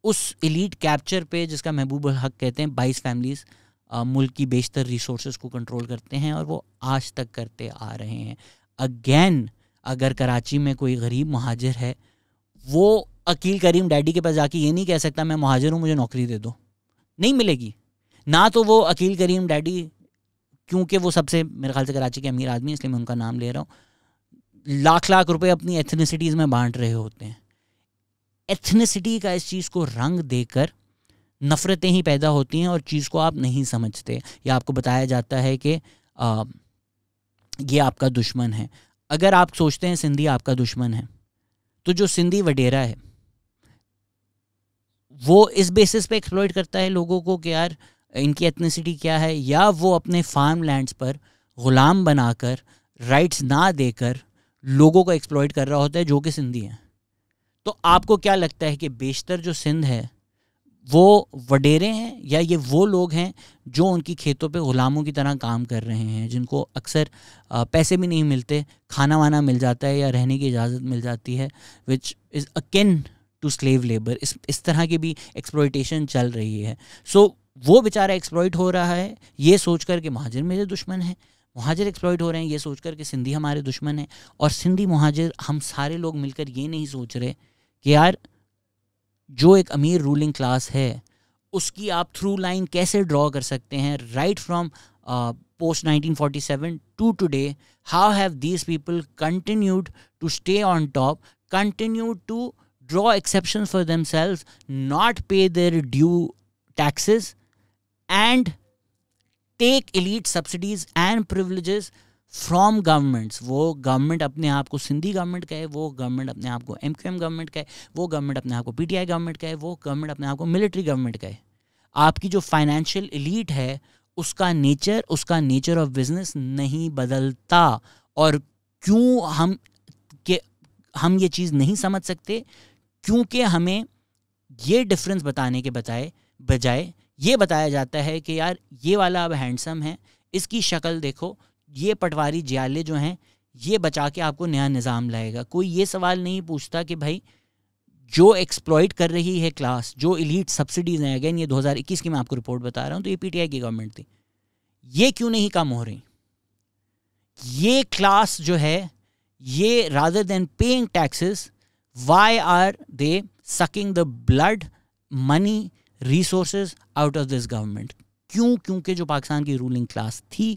اس ایلیٹ کیپچر پہ جس کا محبوب الحق کہتے ہیں 22 فیملیز ملک کی بیشتر ریسورسز کو کنٹرول کرتے ہیں اور وہ آج تک کرتے آ رہے ہیں. اگین اگر کراچی میں کوئی غریب مہاجر ہے, وہ عقیل کریم ڈیڈی کے پاس جا کے یہ نہیں کہہ سکتا میں مہاجر ہوں مجھے نوکری دے دو, نہیں ملے گی. نہ تو وہ عقیل کریم ڈیڈی, کیونکہ وہ سب سے میرے خیال سے کراچی کے امیر آدمی ہیں اس لیے میں ان کا نام لے رہا ہوں, لاکھ روپے اپنی ایتھنیسٹیز میں بانٹ رہے ہوتے ہیں. ایتھنیسٹی کا اس چیز کو رنگ دے کر نفرتیں ہی پیدا ہوتی ہیں اور چیز کو آپ نہیں سمجھتے, یا آپ کو بتایا جاتا ہے کہ یہ آپ کا دشمن ہے. اگر آپ سوچتے ہیں سندھی آپ کا دشمن ہے, تو جو سندھی وڈیرا ہے وہ اس بیسس پہ ایکسپلوئٹ کرتا ہے لوگوں کو کہ یار ان کی ایتھنیسٹی کیا ہے, یا وہ اپنے فارم لینڈز پر غلام بنا کر رائٹس نہ دے کر لوگوں کو ایکسپلوئٹ کر رہا ہوتا ہے جو کہ سندھی ہیں. تو آپ کو کیا لگتا ہے کہ بیشتر جو سندھ ہے وہ وڈیرے ہیں, یا یہ وہ لوگ ہیں جو ان کی کھیتوں پہ غلاموں کی طرح کام کر رہے ہیں, جن کو اکثر پیسے بھی نہیں ملتے, کھانا وانا مل جاتا ہے یا رہنے کی اجازت مل جاتی ہے, which is اکن to sleeve labour. اس طرح کی بھی ایکسپلوئٹیشن چل رہی ہے. سو وہ بیچارہ ایکسپلوئٹ ہو رہا ہے یہ سوچ کر کہ مہاجر میرے دشمن ہیں, مہاجر ایکسپلوئٹ ہو رہے ہیں یہ سوچ کر کہ سندھی ہمارے دشمن ہیں, اور سندھی مہاجر ہم سارے لوگ مل کر یہ نہیں سوچ رہے کہ یار جو ایک امیر رولنگ کلاس ہے اس کی آپ تھرو لائن کیسے ڈرا کر سکتے ہیں, right from post 1947 to today. How have these people continued to stay on top, continued to draw exceptions for themselves, not pay their due taxes, and take elite subsidies and privileges from governments. وہ گورنمنٹ اپنے آپ کو سندھی گورنمنٹ کہے, وہ گورنمنٹ اپنے آپ کو MQM گورنمنٹ کہے, وہ گورنمنٹ اپنے آپ کو PTI گورنمنٹ کہے, وہ گورنمنٹ اپنے آپ کو ملٹری گورنمنٹ کہے. آپ کی جو فائنینشیل ایلیٹ ہے اس کا نیچر آف بزنس نہیں بدلتا. اور کیوں ہم یہ چیز نہیں سمجھ سکتے, کیونکہ ہمیں یہ ڈفرینس بتانے کے بجائے یہ بتایا جاتا ہے کہ یار یہ والا اب ہینڈسم ہے, اس کی شکل دیکھو, یہ پٹواری جیالے جو ہیں یہ بچا کے آپ کو نیا نظام لائے گا. کوئی یہ سوال نہیں پوچھتا کہ بھائی جو ایکسپلوئٹ کر رہی ہے کلاس, جو ایلیٹ سبسڈیز ہیں, اگین یہ 2021 کی میں آپ کو رپورٹ بتا رہا ہوں, تو یہ PTI کی گورنمنٹ تھی, یہ کیوں نہیں کم ہو رہی. یہ کلاس جو ہے یہ rather than paying taxes, why are they sucking the blood money resources out of this government. کیونکہ جو پاکستان کی رولنگ کلاس تھی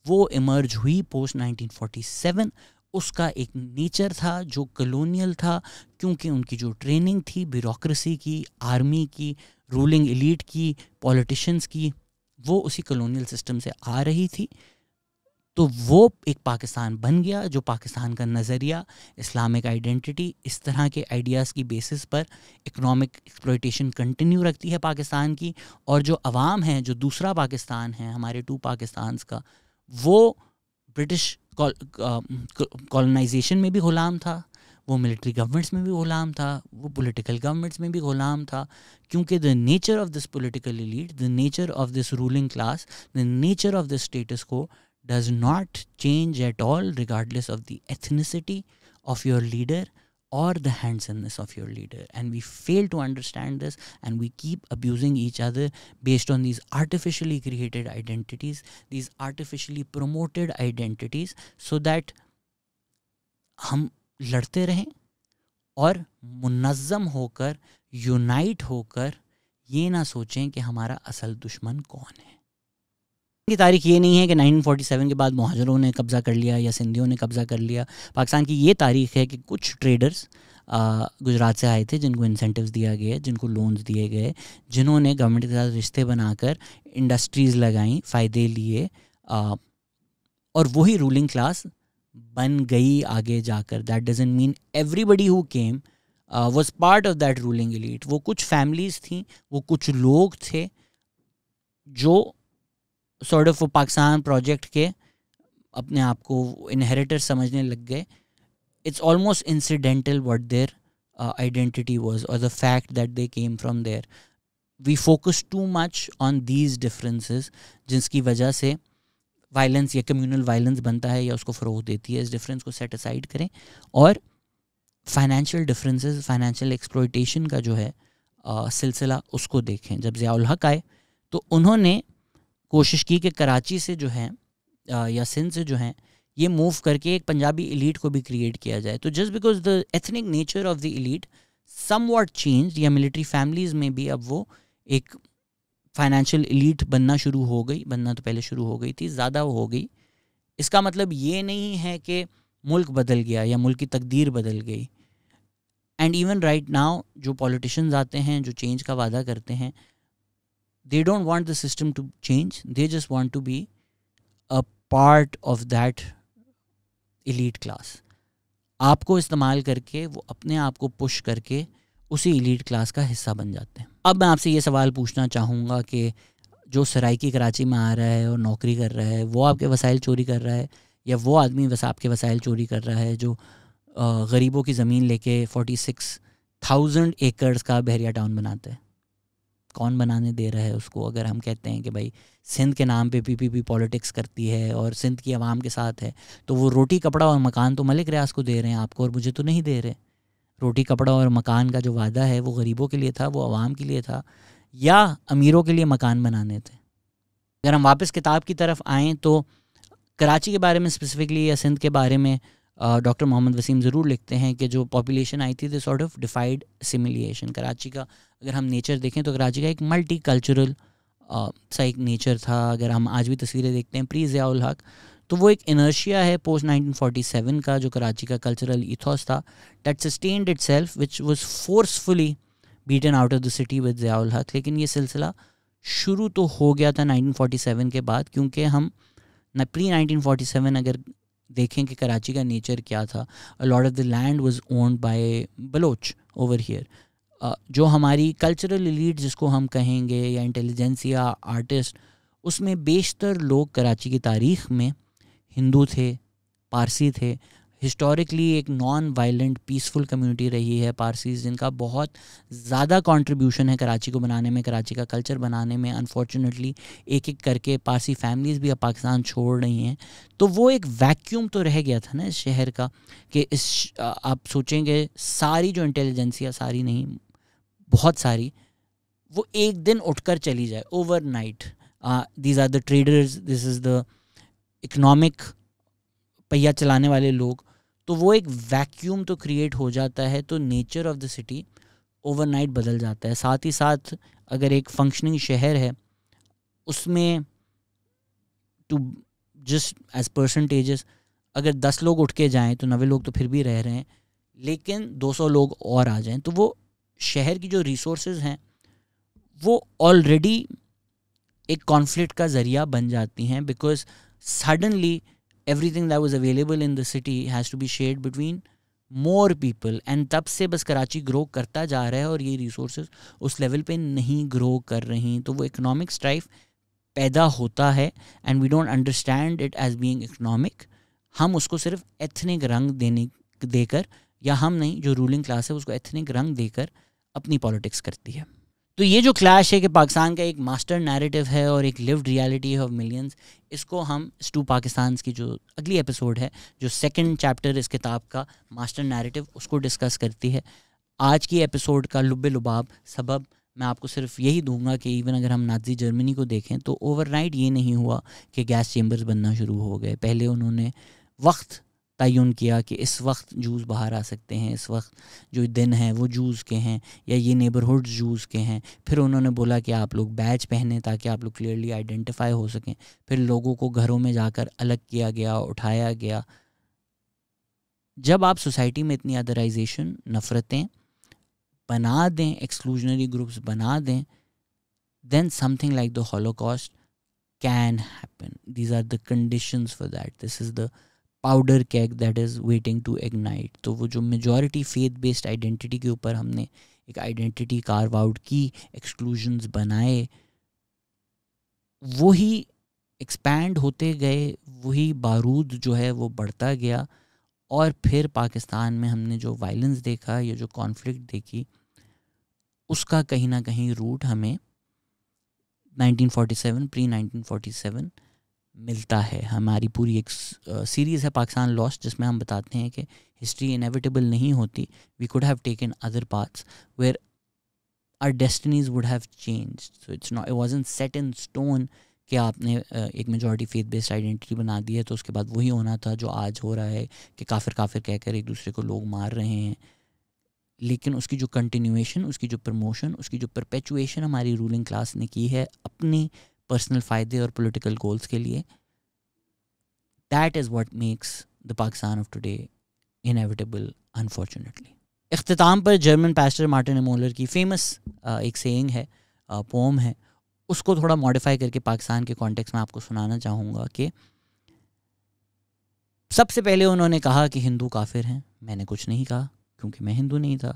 وہ ایمرج ہوئی پوسٹ 1947. اس کا ایک نیچر تھا جو کلونیل تھا, کیونکہ ان کی جو ٹریننگ تھی بیوروکریسی کی, آرمی کی, رولنگ ایلیٹ کی, پولیٹیشنز کی, وہ اسی کلونیل سسٹم سے آ رہی تھی. تو وہ ایک پاکستان بن گیا جو پاکستان کا نظریہ, اسلامک آئیڈینٹی, اس طرح کے آئیڈیاز کی بیسس پر اکنامک ایکسپلوئٹیشن کنٹینیو رکھتی ہے پاکستان کی. اور جو عوام ہیں, جو دوسرا پاکستان ہے, ہمارے 2 پاکستانز کا, وہ برٹش کالونائزیشن میں بھی غلام تھا, وہ ملٹری گورنمنٹس میں بھی غلام تھا, وہ پولیٹیکل گورنمنٹس میں بھی غلام تھا. کیونکہ the nature of this political elite, the nature of this ruling class, the nature of this status quo does not change at all regardless of the ethnicity of your leader or the handsomeness of your leader. And we fail to understand this, and we keep abusing each other based on these artificially created identities, these artificially promoted identities, so that ہم لڑتے رہیں اور منظم ہو کر, یونائٹ ہو کر یہ نہ سوچیں کہ ہمارا اصل دشمن کون ہے. کی تاریخ یہ نہیں ہے کہ 1947 کے بعد مہاجروں نے قبضہ کر لیا یا سندھیوں نے قبضہ کر لیا. پاکستان کی یہ تاریخ ہے کہ کچھ ٹریڈرز گجرات سے آئے تھے جن کو انسینٹیوز دیا گیا, جن کو لونز دیے گئے, جنہوں نے گورنمنٹ کے ساتھ رشتے بنا کر انڈسٹریز لگائیں, فائدے لیے, اور وہی رولنگ کلاس بن گئی آگے جا کر. That doesn't mean everybody who came was part of that ruling elite. وہ کچھ فیملیز تھیں, وہ کچھ لوگ تھے جو سارٹ آف پاکستان پروجیکٹ کے اپنے آپ کو انہیریٹر سمجھنے لگ گئے. It's almost incidental what their identity was, اور the fact that they came from there. We focus too much on these differences, جس کی وجہ سے وائلنس یا کمیونل وائلنس بنتا ہے یا اس کو فروغ دیتی ہے. اس ڈفرینس کو سیٹ اسائڈ کریں اور فائنینشیل ڈفرینسز, فائنینشیل ایکسپلوئٹیشن کا جو ہے سلسلہ اس کو دیکھیں. جب ضیاء الحق آئے تو انہوں نے کوشش کی کہ کراچی سے جو ہے یا سندھ سے جو ہیں یہ موو کر کے ایک پنجابی ایلیٹ کو بھی کریٹ کیا جائے. تو just because the ethnic nature of the elite some what change, یا ملٹری فیملیز میں بھی اب وہ ایک فائنینشیل ایلیٹ بننا شروع ہو گئی, بننا تو پہلے شروع ہو گئی تھی, زیادہ ہو گئی. اس کا مطلب یہ نہیں ہے کہ ملک بدل گیا یا ملک کی تقدیر بدل گئی. اینڈ ایون رائٹ ناؤ جو پولیٹیشنز آتے ہیں جو چینج کا وعدہ کرتے ہیں, they don't want the system to change, they just want to be a part of that elite class. آپ کو استعمال کر کے وہ اپنے آپ کو پش کر کے اسی ایلیٹ کلاس کا حصہ بن جاتے ہیں. اب میں آپ سے یہ سوال پوچھنا چاہوں گا کہ جو سرائکی کراچی میں آ رہا ہے اور نوکری کر رہا ہے وہ آپ کے وسائل چوری کر رہا ہے, یا وہ آدمی آپ کے وسائل چوری کر رہا ہے جو غریبوں کی زمین لے کے 46,000 ایکڑز کا بحریہ ٹاؤن بناتا ہے؟ کون بنانے دے رہا ہے اس کو؟ اگر ہم کہتے ہیں کہ بھائی سندھ کے نام پہ PPP پالیٹکس کرتی ہے اور سندھ کی عوام کے ساتھ ہے, تو وہ روٹی کپڑا اور مکان تو ملک ریاض کو دے رہے ہیں آپ کو, اور مجھے تو نہیں دے رہے. روٹی کپڑا اور مکان کا جو وعدہ ہے وہ غریبوں کے لیے تھا, وہ عوام کے لیے تھا, یا امیروں کے لیے مکان بنانے تھے؟ اگر ہم واپس کتاب کی طرف آئیں تو کراچی کے بارے میں اسپیسیفکلی یا سندھ کے بارے میں ڈاکٹر محمد وسیم ضرور لکھتے ہیں کہ جو پاپولیشن آئی تھی سارٹ آف ڈیفائڈ اسیمیلیشن. کراچی کا اگر ہم نیچر دیکھیں تو کراچی کا ایک ملٹی کلچرل سا ایک نیچر تھا. اگر ہم آج بھی تصویریں دیکھتے ہیں پری ضیاء الحق, تو وہ ایک انرشیا ہے پوسٹ 1947 کا جو کراچی کا کلچرل ایتھوس تھا, that sustained itself which was forcefully beaten out of the city with Zia ul-Haq. لیکن یہ سلسلہ شروع تو ہو گیا تھا 1947 کے بعد, کیونکہ ہم پری 1947 اگر دیکھیں کہ کراچی کا نیچر کیا تھا, a lot of the land was owned by Baloch over here. جو ہماری کلچرل ایلیٹ جس کو ہم کہیں گے یا انٹیلیجنسیا آرٹسٹ, اس میں بیشتر لوگ کراچی کی تاریخ میں ہندو تھے, پارسی تھے. ہسٹوریکلی ایک نان وائلنٹ پیسفل کمیونٹی رہی ہے پارسیز, جن کا بہت زیادہ کنٹریبیوشن ہے کراچی کو بنانے میں, کراچی کا کلچر بنانے میں. انفارچونیٹلی ایک ایک کر کے پارسی فیملیز بھی اب پاکستان چھوڑ رہی ہیں. تو وہ ایک ویکیوم تو رہ گیا تھا نا اس شہر کا, کہ اس آپ سوچیں گے ساری جو انٹیلیجنسیا, ساری نہیں بہت ساری, وہ ایک دن اٹھ کر چلی جائے overnight. These are the traders, this is the economic پہیا چلانے والے لوگ. تو وہ ایک ویکیوم تو کریٹ ہو جاتا ہے, تو nature of the city over night بدل جاتا ہے. ساتھ ہی ساتھ اگر ایک فنکشننگ شہر ہے اس میں ٹو جسٹ ایز پرسنٹیجز اگر 10 لوگ اٹھ کے جائیں تو 90 لوگ تو پھر بھی رہ رہے ہیں, لیکن 200 لوگ اور آ جائیں تو وہ شہر کی جو ریسورسز ہیں وہ آلریڈی ایک کانفلکٹ کا ذریعہ بن جاتی ہیں, because suddenly everything that was available in the city has to be shared between more people. and تب سے بس کراچی گرو کرتا جا رہا ہے اور یہ ریسورسز اس لیول پہ نہیں گرو کر رہی, تو وہ اکنامک اسٹرائف پیدا ہوتا ہے. And we don't understand it as being economic. ہم اس کو صرف ایتھنک رنگ دے کر, یا ہم نہیں, جو رولنگ کلاس ہے اس کو ایتھنک رنگ دے کر اپنی پالیٹکس کرتی ہے. تو یہ جو کلیش ہے کہ پاکستان کا ایک ماسٹر نیریٹو ہے اور ایک لیوڈ ریالٹی آف ملینز, اس کو ہم اسٹو پاکستانز کی جو اگلی ایپیسوڈ ہے, جو سیکنڈ چیپٹر اس کتاب کا ماسٹر نیریٹو, اس کو ڈسکس کرتی ہے. آج کی ایپیسوڈ کا لب لباب سبب میں آپ کو صرف یہی دوں گا کہ ایون اگر ہم نازی جرمنی کو دیکھیں تو اوور نائٹ یہ نہیں ہوا کہ گیس چیمبرز بننا شروع ہو گئے. پہلے انہوں نے وقت تعین کیا کہ اس وقت جوز باہر آ سکتے ہیں, اس وقت جو دن ہیں وہ جوز کے ہیں, یا یہ نیبرہڈ جوز کے ہیں. پھر انہوں نے بولا کہ آپ لوگ بیچ پہنیں تاکہ آپ لوگ کلیئرلی آئیڈینٹیفائی ہو سکیں. پھر لوگوں کو گھروں میں جا کر الگ کیا گیا, اٹھایا گیا. جب آپ سوسائٹی میں اتنی ادرائزیشن, نفرتیں بنا دیں, ایکسکلوژنری گروپس بنا دیں, then something like the holocaust can happen. These are the conditions for that. This is the powder keg that is waiting to ignite. تو وہ جو میجورٹی فیتھ بیسڈ آئیڈینٹی کے اوپر ہم نے ایک آئیڈینٹی کارو آؤٹ کی, ایکسکلوژنز بنائے, وہی ایکسپینڈ ہوتے گئے, وہی بارود جو ہے وہ بڑھتا گیا. اور پھر پاکستان میں ہم نے جو وائلنس دیکھا یا جو کانفلکٹ دیکھی, اس کا کہیں نہ کہیں روٹ ہمیں 1947 پری 1947 ملتا ہے. ہماری پوری ایک سیریز ہے پاکستان لاسٹ, جس میں ہم بتاتے ہیں کہ ہسٹری انیویٹیبل نہیں ہوتی. We could have taken other paths where our destinies would have changed. So it wasn't set in stone کہ آپ نے ایک میجورٹی فیتھ بیسڈ آئیڈینٹی بنا دی ہے تو اس کے بعد وہی ہونا تھا جو آج ہو رہا ہے کہ کافر کافر کہہ کر ایک دوسرے کو لوگ مار رہے ہیں. لیکن اس کی جو کنٹینیویشن، اس کی جو پروموشن، اس کی جو پرپیچویشن ہماری رولنگ کلاس نے کی ہے اپنی پرسنل فائدے اور پولیٹیکل گولز کے لیے، that is what makes the Pakistan of today inevitable unfortunately. اختتام پر جرمن پیسٹر مارٹن مولر کی فیمس ایک سیئنگ ہے، پوم ہے، اس کو تھوڑا ماڈیفائی کر کے پاکستان کے کانٹیکس میں آپ کو سنانا چاہوں گا کہ سب سے پہلے انہوں نے کہا کہ ہندو کافر ہیں، میں نے کچھ نہیں کہا کیونکہ میں ہندو نہیں تھا.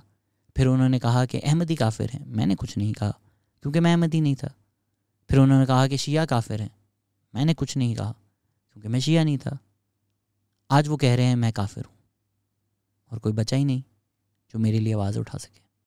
پھر انہوں نے کہا کہ احمدی کافر ہیں، میں نے کچھ نہیں کہا کیونکہ میں احمدی نہیں تھا. پھر انہوں نے کہا کہ شیعہ کافر ہیں، میں نے کچھ نہیں کہا کیونکہ میں شیعہ نہیں تھا. آج وہ کہہ رہے ہیں میں کافر ہوں، اور کوئی بچا ہی نہیں جو میرے لیے آواز اٹھا سکے.